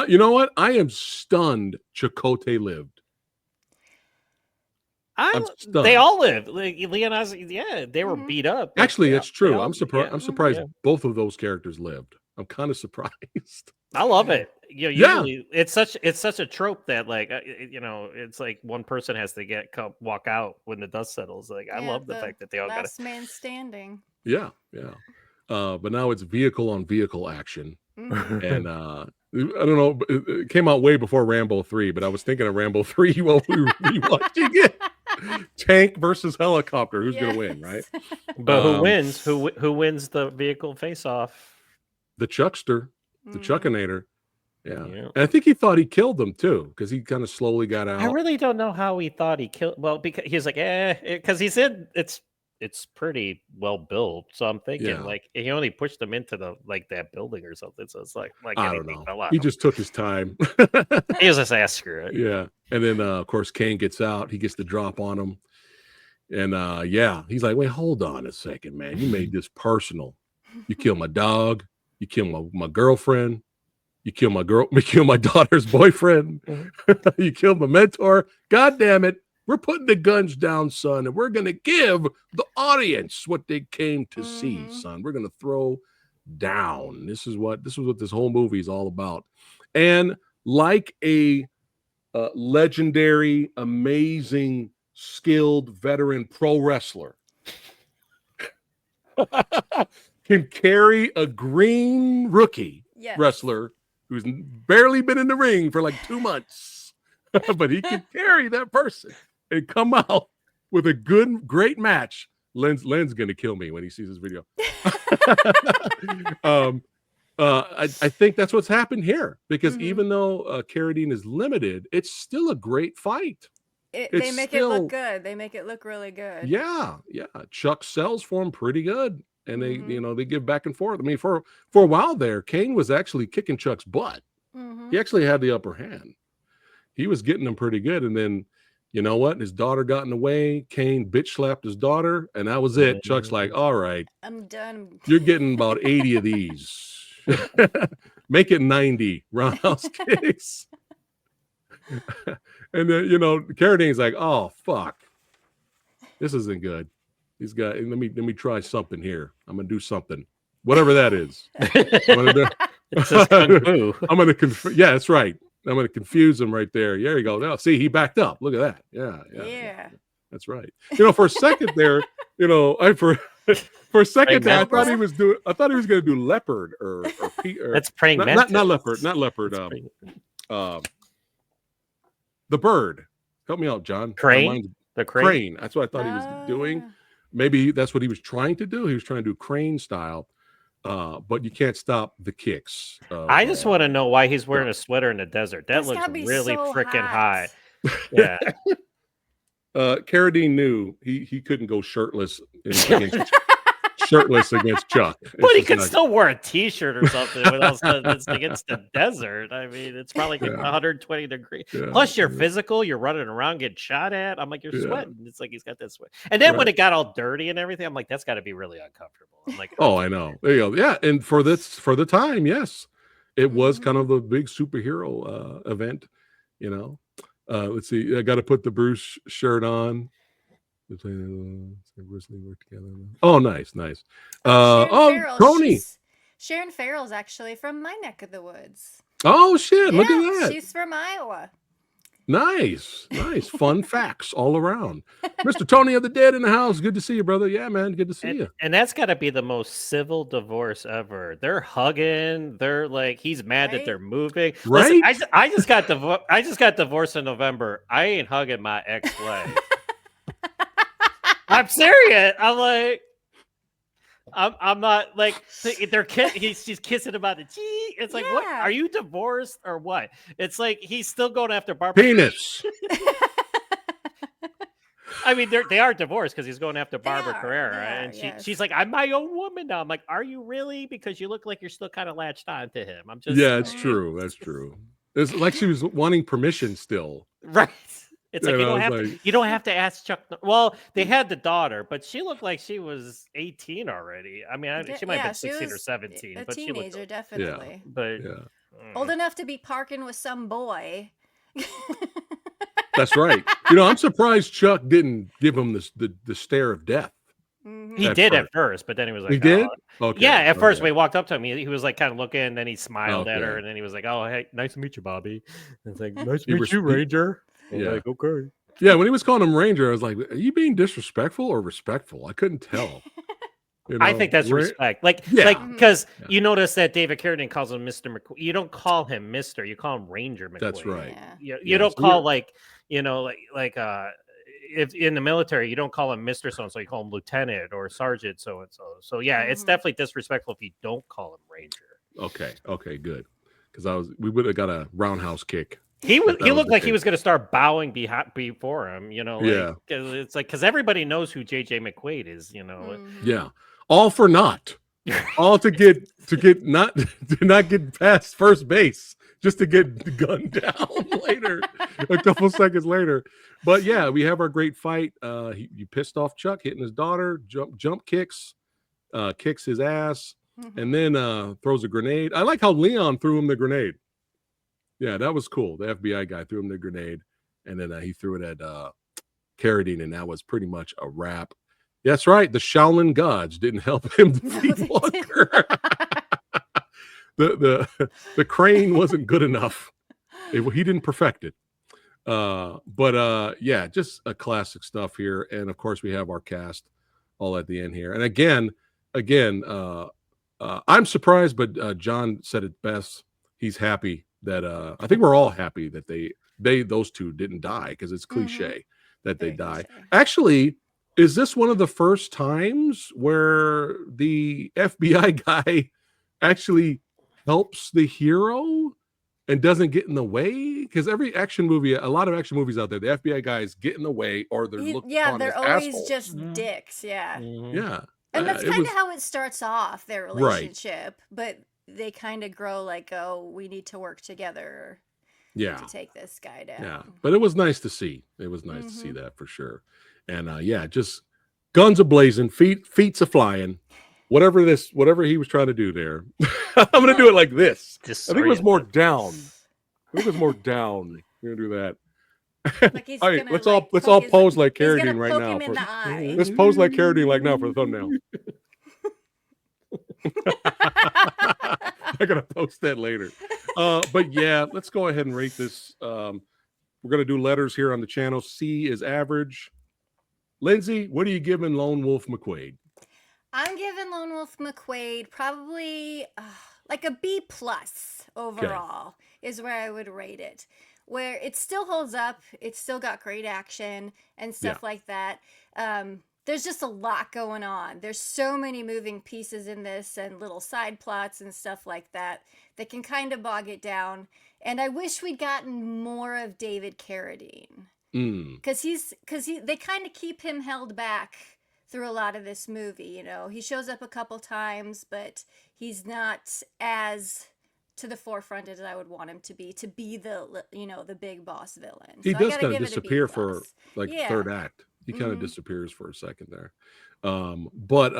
Speaker 1: You know what? I am stunned Chakotay lived.
Speaker 2: I'm stunned. They all lived. Like Leon, they were beat up.
Speaker 1: Actually, that's true. I'm surprised. I'm surprised both of those characters lived. I'm kind of surprised.
Speaker 2: I love it. Usually it's such a trope that it's like one person has to walk out when the dust settles. Like I love the fact that they all got
Speaker 3: last man standing.
Speaker 1: Yeah. But now it's vehicle on vehicle action. And I don't know, it came out way before Rambo 3, but I was thinking of Rambo 3 while we were rewatching it. Tank versus helicopter. Who's gonna win, right?
Speaker 2: But who wins? Who wins the vehicle face-off?
Speaker 1: The Chuckster, the Chuckinator. Yeah. And I think he thought he killed them too, because he kind of slowly got out.
Speaker 2: I really don't know how he thought he killed. Well, because he's like, because he said it's pretty well built. So I'm thinking like he only pushed them into that building or something. So it's like
Speaker 1: I don't know. He just took his time.
Speaker 2: He was just screw it.
Speaker 1: Yeah. And then of course Kane gets out. He gets the drop on him. And he's like, "Wait, hold on a second, man. You made this personal. You killed my dog. You killed my girlfriend. You killed my daughter's boyfriend. You killed my mentor. God damn it. We're putting the guns down, son, and we're going to give the audience what they came to see, son. We're going to throw down. This is what this whole movie is all about." And like a legendary, amazing, skilled veteran pro wrestler can carry a green rookie wrestler who's barely been in the ring for like 2 months, but he can carry that person and come out with a great match. Len's gonna kill me when he sees this video. I think that's what's happened here, because even though Carradine is limited, it's still a great fight.
Speaker 3: They make it look good. They make it look really good.
Speaker 1: Yeah. Chuck sells for him pretty good, and they give back and forth. I mean, for a while there, Kane was actually kicking Chuck's butt. He actually had the upper hand. He was getting him pretty good, and then you know what? His daughter got in the way. Kane bitch slapped his daughter, and that was it. Chuck's like, "All right,
Speaker 3: I'm done.
Speaker 1: You're getting about 80 of these. Make it 90 roundhouse kicks." And then Carradine's like, "Oh fuck, this isn't good. He's got. Let me try something here. I'm gonna do something, whatever that is. I'm gonna confuse. Yeah, that's right. I'm gonna confuse him right there. There you go. Now see, he backed up. Look at that. Yeah. That's right. For a second there, for a second there, I thought he was gonna do leopard or
Speaker 2: that's praying
Speaker 1: not leopard. The bird. Help me out, John.
Speaker 2: Crane. The
Speaker 1: crane. That's what I thought he was doing. Maybe that's what he was trying to do. He was trying to do crane style. But you can't stop the kicks.
Speaker 2: I just want to know why he's wearing a sweater in the desert. That looks really freaking hot. Yeah.
Speaker 1: Carradine knew he couldn't go shirtless against Chuck.
Speaker 2: But he could still wear a t-shirt or something when all of a sudden it's against the desert. I mean, it's probably 120 degrees. Yeah. Plus, you're physical. You're running around getting shot at. I'm like, you're sweating. It's like he's got that sweat. And then when it got all dirty and everything, I'm like, that's got to be really uncomfortable. I'm like,
Speaker 1: oh, I know. There you go. Yeah, and for the time, yes, it was kind of a big superhero event. Let's see. I got to put the Bruce shirt on. They play work together. Oh, nice.
Speaker 3: Sharon
Speaker 1: Oh,
Speaker 3: Farrell.
Speaker 1: Tony.
Speaker 3: Sharon Farrell's actually from my neck of the woods.
Speaker 1: Oh shit!
Speaker 3: Yeah,
Speaker 1: Look at that.
Speaker 3: she's from Iowa.
Speaker 1: Nice. Fun facts all around. Mr. Tony of the Dead in the house. Good to see you, brother. Yeah, man. Good to see you.
Speaker 2: And that's got to be the most civil divorce ever. They're hugging. They're like, he's mad that they're moving.
Speaker 1: Right?
Speaker 2: Listen, I just got divorced in November. I ain't hugging my ex-wife. I'm serious. I'm like, I'm not like she's kissing him on the cheek. It's like, what? Are you divorced or what? It's like he's still going after Barbara.
Speaker 1: Penis.
Speaker 2: I mean, they are divorced because he's going after Barbara Carrera, and she's like, "I'm my own woman now." I'm like, "Are you really?" Because you look like you're still kind of latched on to him. I'm just
Speaker 1: it's true. That's true. It's like she was wanting permission still,
Speaker 2: right? It's like you don't have to ask Chuck. Well, they had the daughter, but she looked like she was 18 already. I mean, she might have been 16 or 17,
Speaker 3: a
Speaker 2: but
Speaker 3: teenager,
Speaker 2: she looked,
Speaker 3: definitely.
Speaker 2: But
Speaker 3: old enough to be parking with some boy.
Speaker 1: That's right. You know, I'm surprised Chuck didn't give him the stare of death.
Speaker 2: He did at first, but then he was like,
Speaker 1: he did? Okay.
Speaker 2: Yeah, at first when he walked up to him, he was like kind of looking, and then he smiled at her, and then he was like, "Oh, hey, nice to meet you, Bobby." And it's like, "Nice to meet you, Ranger." Like, okay.
Speaker 1: Yeah, when he was calling him Ranger, I was like, "Are you being disrespectful or respectful?" I couldn't tell.
Speaker 2: You know, I think that's respect. Like because you notice that David Carradine calls him Mr. McQuaid. You don't call him Mr. You call him Ranger McQuaid.
Speaker 1: That's right.
Speaker 3: Yeah.
Speaker 2: You don't call if in the military you don't call him Mr. So and so, you call him Lieutenant or Sergeant so and so. So yeah, it's definitely disrespectful if you don't call him Ranger.
Speaker 1: Okay, good. Because we would have got a roundhouse kick.
Speaker 2: He looked like he was going to start bowing before him, you know. Like, it's like because everybody knows who JJ McQuaid is, you know.
Speaker 1: Yeah, all for naught, all to not get past first base, just to get gunned down later, a couple seconds later. But yeah, we have our great fight. You pissed off Chuck, hitting his daughter, jump kicks, kicks his ass, and then throws a grenade. I like how Leon threw him the grenade. Yeah, that was cool. The FBI guy threw him the grenade, and then he threw it at Carradine, and that was pretty much a wrap. That's right. The Shaolin gods didn't help him defeat Walker. The crane wasn't good enough. He didn't perfect it. But yeah, just a classic stuff here. And of course, we have our cast all at the end here. And again, I'm surprised, but John said it best. He's happy that I think we're all happy that those two didn't die, because it's cliche that they die. Actually, is this one of the first times where the FBI guy actually helps the hero and doesn't get in the way? Because every action movie, a lot of action movies out there, the FBI guys get in the way, or they're
Speaker 3: they're always
Speaker 1: assholes.
Speaker 3: Just dicks. Yeah.
Speaker 1: Yeah.
Speaker 3: And that's kind of how it starts off, their relationship.
Speaker 1: Right.
Speaker 3: But they kind of grow like, oh, we need to work together to take this guy down.
Speaker 1: Yeah. But it was nice to see. It was nice to see that for sure. And yeah, just guns a blazing, feet a flying, whatever he was trying to do there. I'm gonna do it like this. I think it was more down. We're gonna do that.
Speaker 3: Like
Speaker 1: all right, let's all pose like Carradine right now. Let's pose like Carradine like now for the thumbnail. I gotta post that later. But yeah, let's go ahead and rate this. We're gonna do letters here on the channel. C is average. Lindsay, what are you giving Lone Wolf McQuaid?
Speaker 3: I'm giving Lone Wolf McQuaid probably like a B+ overall is where I would rate it. Where it still holds up, it's still got great action and stuff like that. There's just a lot going on. There's so many moving pieces in this and little side plots and stuff like that can kind of bog it down. And I wish we'd gotten more of David Carradine. Because they kind of keep him held back through a lot of this movie. You know, he shows up a couple times, but he's not as to the forefront as I would want him to be the big boss villain.
Speaker 1: He does kind of disappear for like the third act. He kind of disappears for a second there. But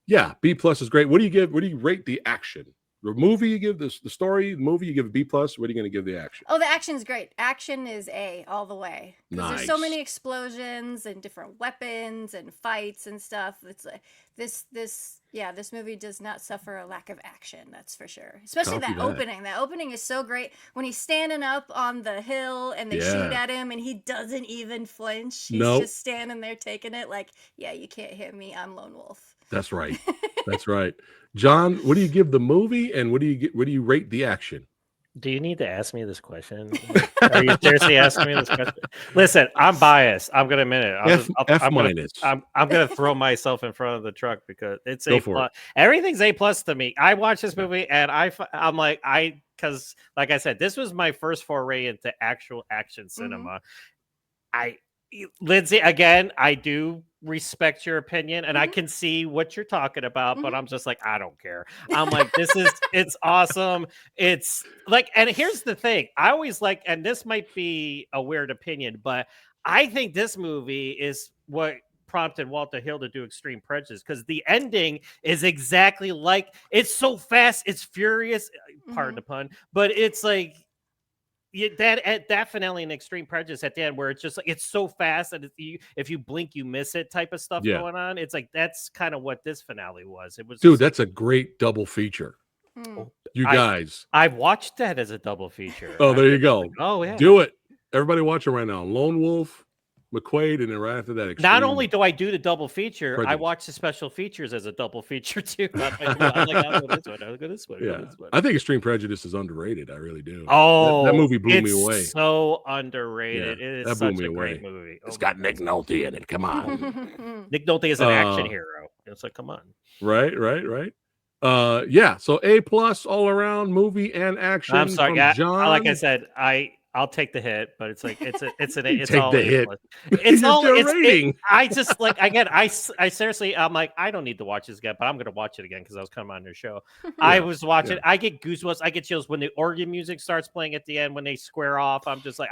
Speaker 1: yeah, B+ is great. What do you rate the action? The movie you give this, the story, the movie you give a B+. What are you going to give the action?
Speaker 3: Oh, the action's great. Action is A all the way. Because there's so
Speaker 1: Nice.
Speaker 3: many explosions and different weapons and fights and stuff. It's like this movie does not suffer a lack of action, that's for sure. Especially
Speaker 1: Copy
Speaker 3: that
Speaker 1: that.
Speaker 3: opening. That opening is so great when he's standing up on the hill and they shoot
Speaker 1: Yeah.
Speaker 3: at him and he doesn't even flinch. He's
Speaker 1: Nope.
Speaker 3: just standing there taking it like, yeah, you can't hit me. I'm Lone Wolf.
Speaker 1: That's right. That's right. John, what do you give the movie, and what do you rate the action?
Speaker 2: Do you need to ask me this question? Are you seriously asking me this question? Listen, I'm biased. I'm gonna admit it.
Speaker 1: F minus.
Speaker 2: I'm gonna throw myself in front of the truck because it's
Speaker 1: Go
Speaker 2: A
Speaker 1: for
Speaker 2: plus. Everything's A plus to me. I watched this movie and I'm like because like I said, this was my first foray into actual action cinema. Lindsay, again, I do respect your opinion and I can see what you're talking about, but I'm just like, I don't care. I'm like, it's awesome. It's like, and here's the thing. I always like, and this might be a weird opinion, but I think this movie is what prompted Walter Hill to do Extreme Prejudice, because the ending is exactly like, it's so fast, it's furious, pardon the pun, but it's like, that finale in Extreme Prejudice at the end, where it's just like it's so fast that if you blink you miss it type of stuff going on. It's like that's kind of what this finale was. It was,
Speaker 1: dude, that's a great double feature. You
Speaker 2: I
Speaker 1: guys,
Speaker 2: I've watched that as a double feature.
Speaker 1: oh, there you go.
Speaker 2: Like, oh yeah,
Speaker 1: do it. Everybody watching right now. Lone Wolf, McQUAID, and then right after that,
Speaker 2: not only do I do the double feature,
Speaker 1: Prejudice.
Speaker 2: I watch the special features as a double feature too. I'm like, I'll go this one, I'll go this one.
Speaker 1: Yeah, I think Extreme Prejudice is underrated. I really do.
Speaker 2: Oh,
Speaker 1: that movie blew me away.
Speaker 2: So underrated.
Speaker 1: Yeah,
Speaker 2: it
Speaker 1: that
Speaker 2: is
Speaker 1: blew
Speaker 2: such
Speaker 1: me
Speaker 2: a
Speaker 1: away.
Speaker 2: great movie.
Speaker 1: It's got Nick Nolte in it. Come on.
Speaker 2: Nick Nolte is an action hero. It's like, come on.
Speaker 1: Right. Yeah. So A+ all around movie and action.
Speaker 2: I'm sorry,
Speaker 1: from John.
Speaker 2: like I said, I'll take the hit, but it's like it's
Speaker 1: take
Speaker 2: all
Speaker 1: the
Speaker 2: A+.
Speaker 1: hit.
Speaker 2: It's all
Speaker 1: rating.
Speaker 2: I just like, again, I seriously, I'm like, I don't need to watch this again, but I'm gonna watch it again because I was coming on your show. I was watching. I get goosebumps. I get chills when the organ music starts playing at the end when they square off. I'm just like,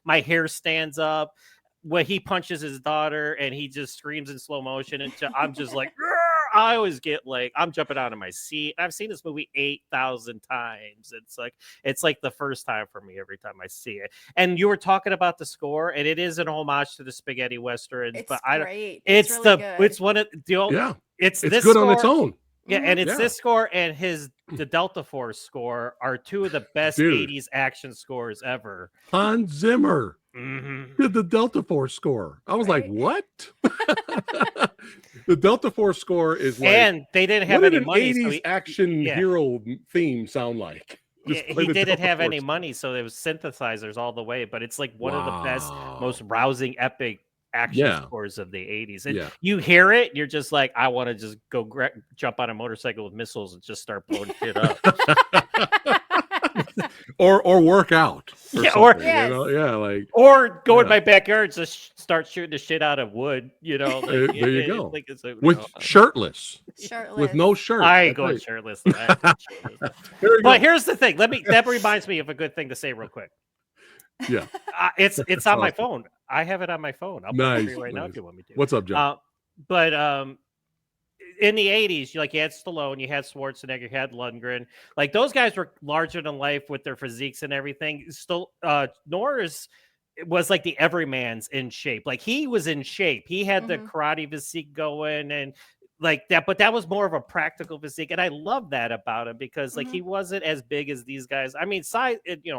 Speaker 2: my hair stands up when he punches his daughter and he just screams in slow motion, and I'm just like. I always get like, I'm jumping out of my seat. I've seen this movie 8,000 times. It's like the first time for me every time I see it. And you were talking about the score, and it is an homage to the spaghetti westerns.
Speaker 3: It's
Speaker 2: but I don't.
Speaker 3: great.
Speaker 2: It's
Speaker 3: really good.
Speaker 2: It's one of the old.
Speaker 1: Yeah,
Speaker 2: it's
Speaker 1: this
Speaker 2: good
Speaker 1: score,
Speaker 2: on
Speaker 1: its own.
Speaker 2: Yeah, and it's this score and the Delta Force score are two of the best 80s action scores ever.
Speaker 1: Hans Zimmer did the Delta Force score. I was like, what? The Delta Force score is like,
Speaker 2: and they didn't have any money.
Speaker 1: 80s action hero theme sound like?
Speaker 2: He didn't have any money, so it was synthesizers all the way. But it's like one of the best, most rousing, epic action scores of the 80s. And you hear it, you're just like, I want to just go jump on a motorcycle with missiles and just start blowing shit up.
Speaker 1: or work out. Or
Speaker 2: go in my backyard and just start shooting the shit out of wood. You know,
Speaker 1: there you go. With shirtless, with no shirt.
Speaker 2: I ain't going shirtless. But here's the thing. That reminds me of a good thing to say real quick.
Speaker 1: Yeah,
Speaker 2: it's on my phone. I have it on my phone. I'll put it right now if you want me to.
Speaker 1: What's up, John?
Speaker 2: But in the 80s, you had Stallone, you had Schwarzenegger, you had Lundgren. Like, those guys were larger than life with their physiques and everything. Still, Norris was like the everyman's in shape. Like, he was in shape. He had the karate physique going and like that, but that was more of a practical physique, and I love that about him because like he wasn't as big as these guys. I mean, size,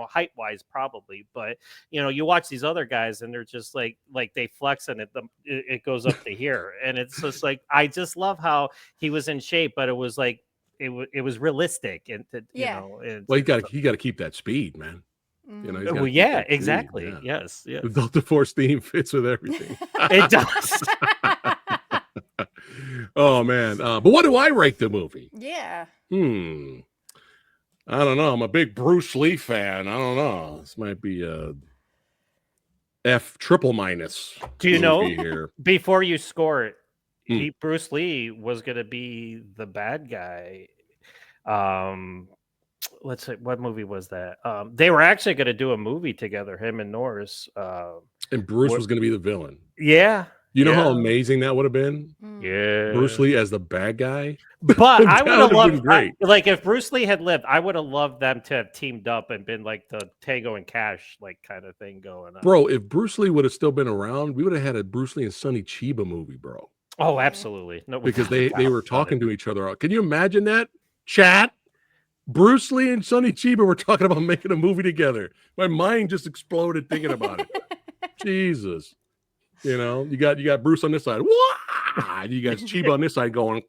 Speaker 2: height wise probably, but you watch these other guys and they're just like they flex and it goes up to here, and it's just like I just love how he was in shape, but it was like it was realistic, and
Speaker 1: well, he got to keep that speed, man.
Speaker 2: Well, yeah, exactly. Speed. Yes.
Speaker 1: The Delta Force theme fits with everything.
Speaker 2: It does.
Speaker 1: Oh man, but what do I rate the movie?
Speaker 3: Yeah.
Speaker 1: I don't know. I'm a big Bruce Lee fan. I don't know. This might be a F triple minus.
Speaker 2: Do you know here. Before you score it, Bruce Lee was going to be the bad guy. Let's say, what movie was that? They were actually going to do a movie together, him and Norris.
Speaker 1: And Bruce was going to be the villain.
Speaker 2: Yeah.
Speaker 1: You know how amazing that would have been?
Speaker 2: Yeah.
Speaker 1: Bruce Lee as the bad guy?
Speaker 2: But I would have loved,
Speaker 1: great.
Speaker 2: like, if Bruce Lee had lived, I would have loved them to have teamed up and been like the Tango and Cash like kind of thing going on.
Speaker 1: Bro, if Bruce Lee would have still been around, we would have had a Bruce Lee and Sonny Chiba movie, bro.
Speaker 2: Oh, absolutely. No,
Speaker 1: because they were talking to each other. Can you imagine that? Chat? Bruce Lee and Sonny Chiba were talking about making a movie together. My mind just exploded thinking about it. Jesus. You know, you got Bruce on this side. Wah! You got Chiba on this side going.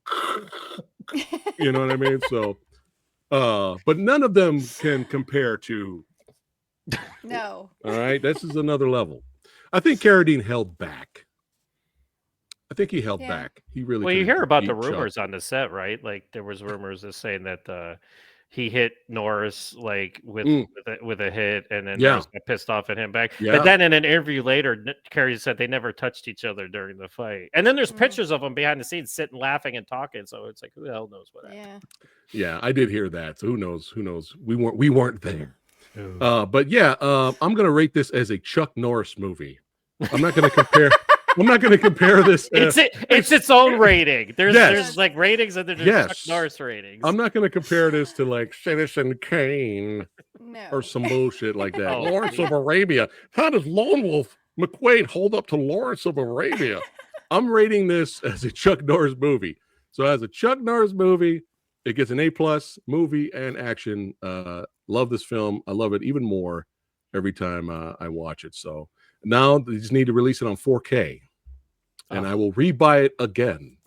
Speaker 1: You know what I mean? So, but none of them can compare to.
Speaker 3: No.
Speaker 1: All right, this is another level. I think Carradine held back. I think he held back. He really.
Speaker 2: Well, you hear about the rumors on the set, right? Like there was rumors of saying that he hit Norris like with a hit, and then Norris got pissed off at him back. But then in an interview later, Carrie said they never touched each other during the fight. And then there's pictures of them behind the scenes sitting, laughing, and talking. So it's like, who the hell knows what happened?
Speaker 1: Yeah, I did hear that. So who knows? Who knows? We weren't there. But yeah, I'm gonna rate this as a Chuck Norris movie. I'm not gonna compare. I'm not going to compare this.
Speaker 2: It's its own rating. There's like ratings and there's Chuck Norris ratings.
Speaker 1: I'm not going to compare this to like Citizen Kane or some bullshit like that. Lawrence of Arabia. How does Lone Wolf McQUAID hold up to Lawrence of Arabia? I'm rating this as a Chuck Norris movie. So as a Chuck Norris movie, it gets an A+ movie and action. Love this film. I love it even more every time I watch it. So now they just need to release it on 4K. And I will rebuy it again.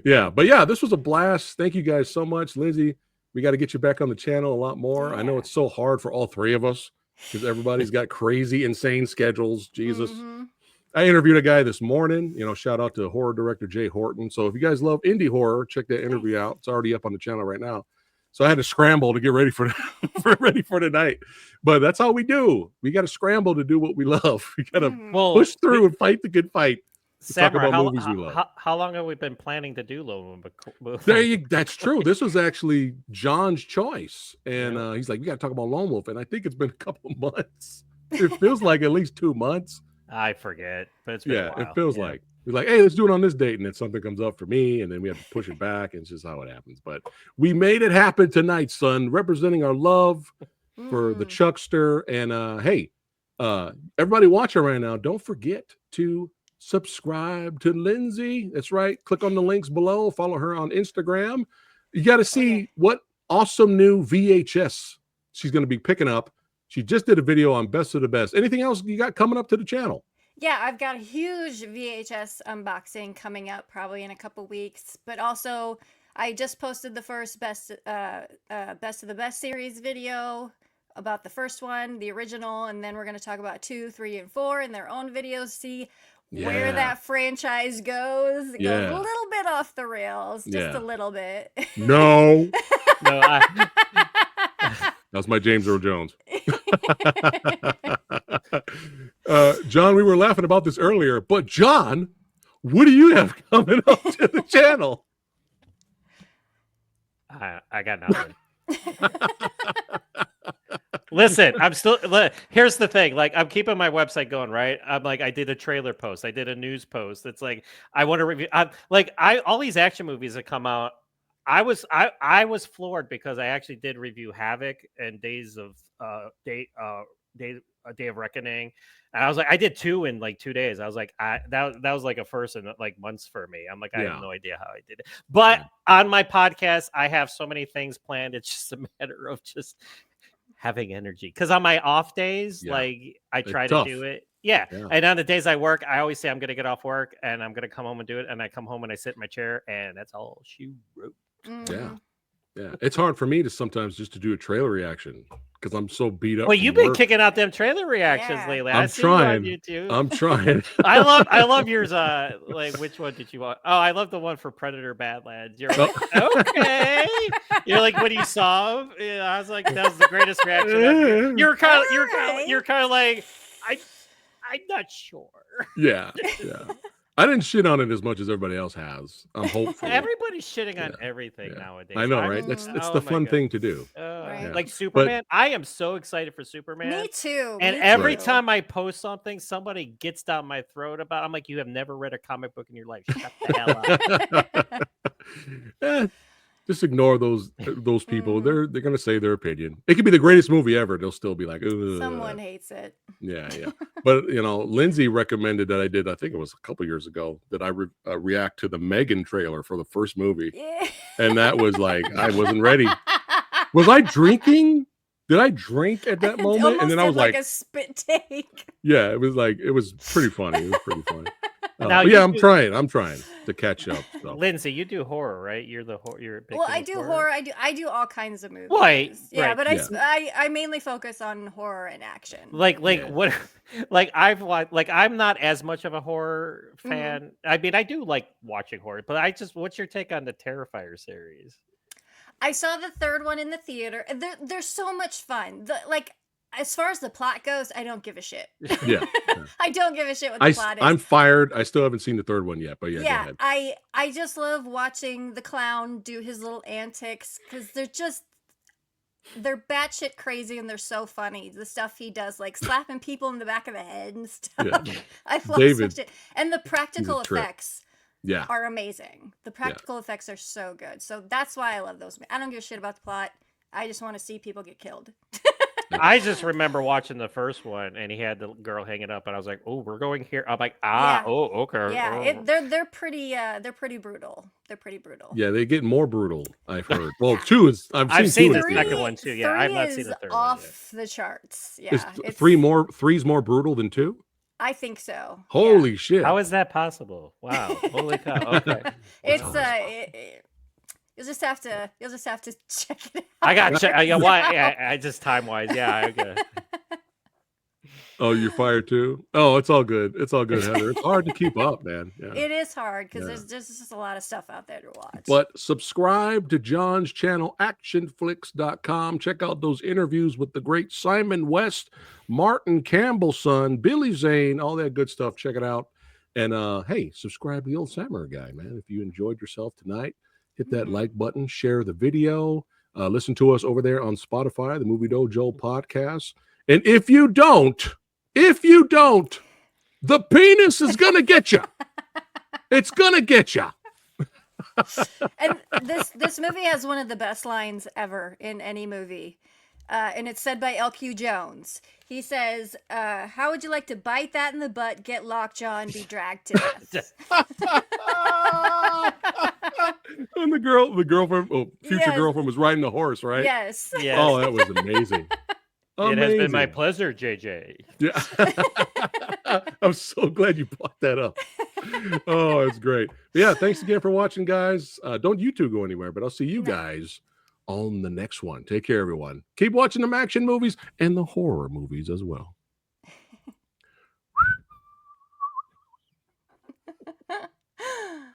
Speaker 1: Yeah, but yeah, this was a blast. Thank you guys so much. Lindsay, we got to get you back on the channel a lot more. I know it's so hard for all three of us because everybody's got crazy, insane schedules. Jesus. I interviewed a guy this morning, shout out to horror director Jay Horton. So if you guys love indie horror, check that interview out. It's already up on the channel right now. So I had to scramble to get ready for tonight. But that's how we do. We got to scramble to do what we love. We got to push through and fight the good fight.
Speaker 2: Samurai, how long have we been planning to do Lone Wolf?
Speaker 1: That's true. This was actually John's choice. And he's like, we got to talk about Lone Wolf. And I think it's been a couple of months. It feels like at least 2 months.
Speaker 2: I forget. But it's been a while.
Speaker 1: It feels like. We're like, hey, let's do it on this date. And then something comes up for me. And then we have to push it back. And it's just how it happens. But we made it happen tonight, son. Representing our love for the Chuckster. And hey, everybody watching right now, don't forget to subscribe to Lindsay. That's right. Click on the links below. Follow her on Instagram. You got to see what awesome new VHS she's going to be picking up. She just did a video on Best of the Best. Anything else you got coming up to the channel?
Speaker 3: Yeah, I've got a huge VHS unboxing coming up probably in a couple weeks. But also, I just posted the first Best of the Best series video about the first one, the original, and then we're going to talk about 2, 3, and 4 in their own videos. See where that franchise goes. It goes a little bit off the rails, just a little bit.
Speaker 1: No. That was my James Earl Jones. John, we were laughing about this earlier, but John, what do you have coming up to the channel?
Speaker 2: I got nothing. Listen, here's the thing. Like, I'm keeping my website going, right? I'm like, I did a trailer post. I did a news post. It's like, I want to review. All these action movies that come out. I was floored because I actually did review Havoc and Day of Reckoning, and I was like, I did 2 in like 2 days. I was like, that was like a first in like months for me. I'm like, I have no idea how I did it. But on my podcast, I have so many things planned. It's just a matter of just having energy. Because on my off days, like I try to do it. Yeah. And on the days I work, I always say I'm going to get off work and I'm going to come home and do it. And I come home and I sit in my chair and that's all she wrote.
Speaker 1: Yeah. It's hard for me to sometimes just to do a trailer reaction because I'm so beat up.
Speaker 2: Well, you've been kicking out them trailer reactions lately.
Speaker 1: I'm trying. I'm trying.
Speaker 2: I love yours. Like, which one did you want? Oh, I love the one for Predator Badlands. You're like, okay. You're like, when you saw him, I was like, that was the greatest reaction ever. You're kind of like, I'm not sure.
Speaker 1: Yeah. I didn't shit on it as much as everybody else has. I'm hopeful.
Speaker 2: Everybody everybody's shitting on everything nowadays.
Speaker 1: I know, right? It's
Speaker 2: Oh
Speaker 1: the
Speaker 2: my
Speaker 1: fun
Speaker 2: God.
Speaker 1: thing to do.
Speaker 3: Right.
Speaker 2: Like Superman, I am so excited for Superman.
Speaker 3: Me too.
Speaker 2: And
Speaker 3: me
Speaker 2: every
Speaker 3: too.
Speaker 2: time I post something, somebody gets down my throat about. I'm like, you have never read a comic book in your life. Shut the hell up.
Speaker 1: Just ignore those people. They're gonna say their opinion. It could be the greatest movie ever. They'll still be like, ugh.
Speaker 3: Someone hates it.
Speaker 1: Yeah. But Lindsay recommended that I did. I think it was a couple years ago that I react to the Megan trailer for the first movie,
Speaker 3: Yeah.
Speaker 1: and that was like I wasn't ready. Was I drinking? Did I drink at that moment? And then I was like
Speaker 3: a spit take.
Speaker 1: yeah, it was pretty funny. It was pretty funny.
Speaker 2: Now
Speaker 1: but yeah, I'm trying to catch up. So.
Speaker 2: Lindsay, you do horror, right? You're a big
Speaker 3: Well,
Speaker 2: fan
Speaker 3: I
Speaker 2: of
Speaker 3: do horror. I do all kinds of movies.
Speaker 2: Right,
Speaker 3: Yeah,
Speaker 2: right.
Speaker 3: but
Speaker 1: Yeah.
Speaker 3: I mainly focus on horror and action.
Speaker 2: Like what? Like I've watched. Like I'm not as much of a horror fan. I mean, I do like watching horror, but what's your take on the Terrifier series?
Speaker 3: I saw the third one in the theater. They're so much fun. As far as the plot goes, I don't give a shit.
Speaker 1: Yeah.
Speaker 3: I don't give a shit what the plot is.
Speaker 1: I'm fired. I still haven't seen the third one yet, but yeah, go ahead.
Speaker 3: I just love watching the clown do his little antics because they're batshit crazy and they're so funny. The stuff he does, like slapping people in the back of the head and stuff.
Speaker 1: Yeah.
Speaker 3: I love
Speaker 1: David,
Speaker 3: such it. And the practical
Speaker 1: trip.
Speaker 3: effects
Speaker 1: Yeah.
Speaker 3: are amazing. The practical effects are so good. So that's why I love those. I don't give a shit about the plot. I just want to see people get killed.
Speaker 2: I just remember watching the first one, and he had the girl hanging up, and I was like, "Oh, we're going here." I'm like,
Speaker 3: Yeah.
Speaker 2: oh, okay."
Speaker 3: Yeah,
Speaker 2: oh.
Speaker 3: they're pretty brutal. They're pretty brutal.
Speaker 1: Yeah, they get more brutal, I've heard. Well, two is
Speaker 2: I've seen
Speaker 1: two
Speaker 2: the
Speaker 1: is
Speaker 2: second one too. Yeah, I've not seen the third one.
Speaker 3: Off the charts. Yeah,
Speaker 1: Is three's more brutal than two?
Speaker 3: I think so.
Speaker 1: Holy shit!
Speaker 2: How is that possible? Wow! Holy cow! Okay,
Speaker 3: It's you'll just have to check it out.
Speaker 2: I got check. Why? I just time wise. Yeah, okay.
Speaker 1: Oh, you're fired too? Oh, it's all good. It's all good, Heather. It's hard to keep up, man. Yeah.
Speaker 3: It is hard because there's just a lot of stuff out there to watch.
Speaker 1: But subscribe to John's channel, actionflix.com. Check out those interviews with the great Simon West, Martin Campbell's son, Billy Zane, all that good stuff. Check it out. And hey, subscribe to the Old Samurai Guy, man. If you enjoyed yourself tonight, hit that like button, share the video, listen to us over there on Spotify, the Movie Dojo podcast. And if you don't, the penis is gonna get you. It's gonna get you.
Speaker 3: And this movie has one of the best lines ever in any movie, and it's said by L.Q. Jones. He says, "How would you like to bite that in the butt, get lockjaw, and be dragged to death?"
Speaker 1: And the girlfriend, future girlfriend, was riding the horse, right?
Speaker 3: Yes.
Speaker 2: Yes.
Speaker 1: Oh, that was amazing.
Speaker 2: It has been my pleasure, JJ.
Speaker 1: Yeah. I'm so glad you brought that up. Oh, it's great. But yeah, thanks again for watching, guys. Don't you two go anywhere, but I'll see you guys on the next one. Take care, everyone. Keep watching them action movies and the horror movies as well.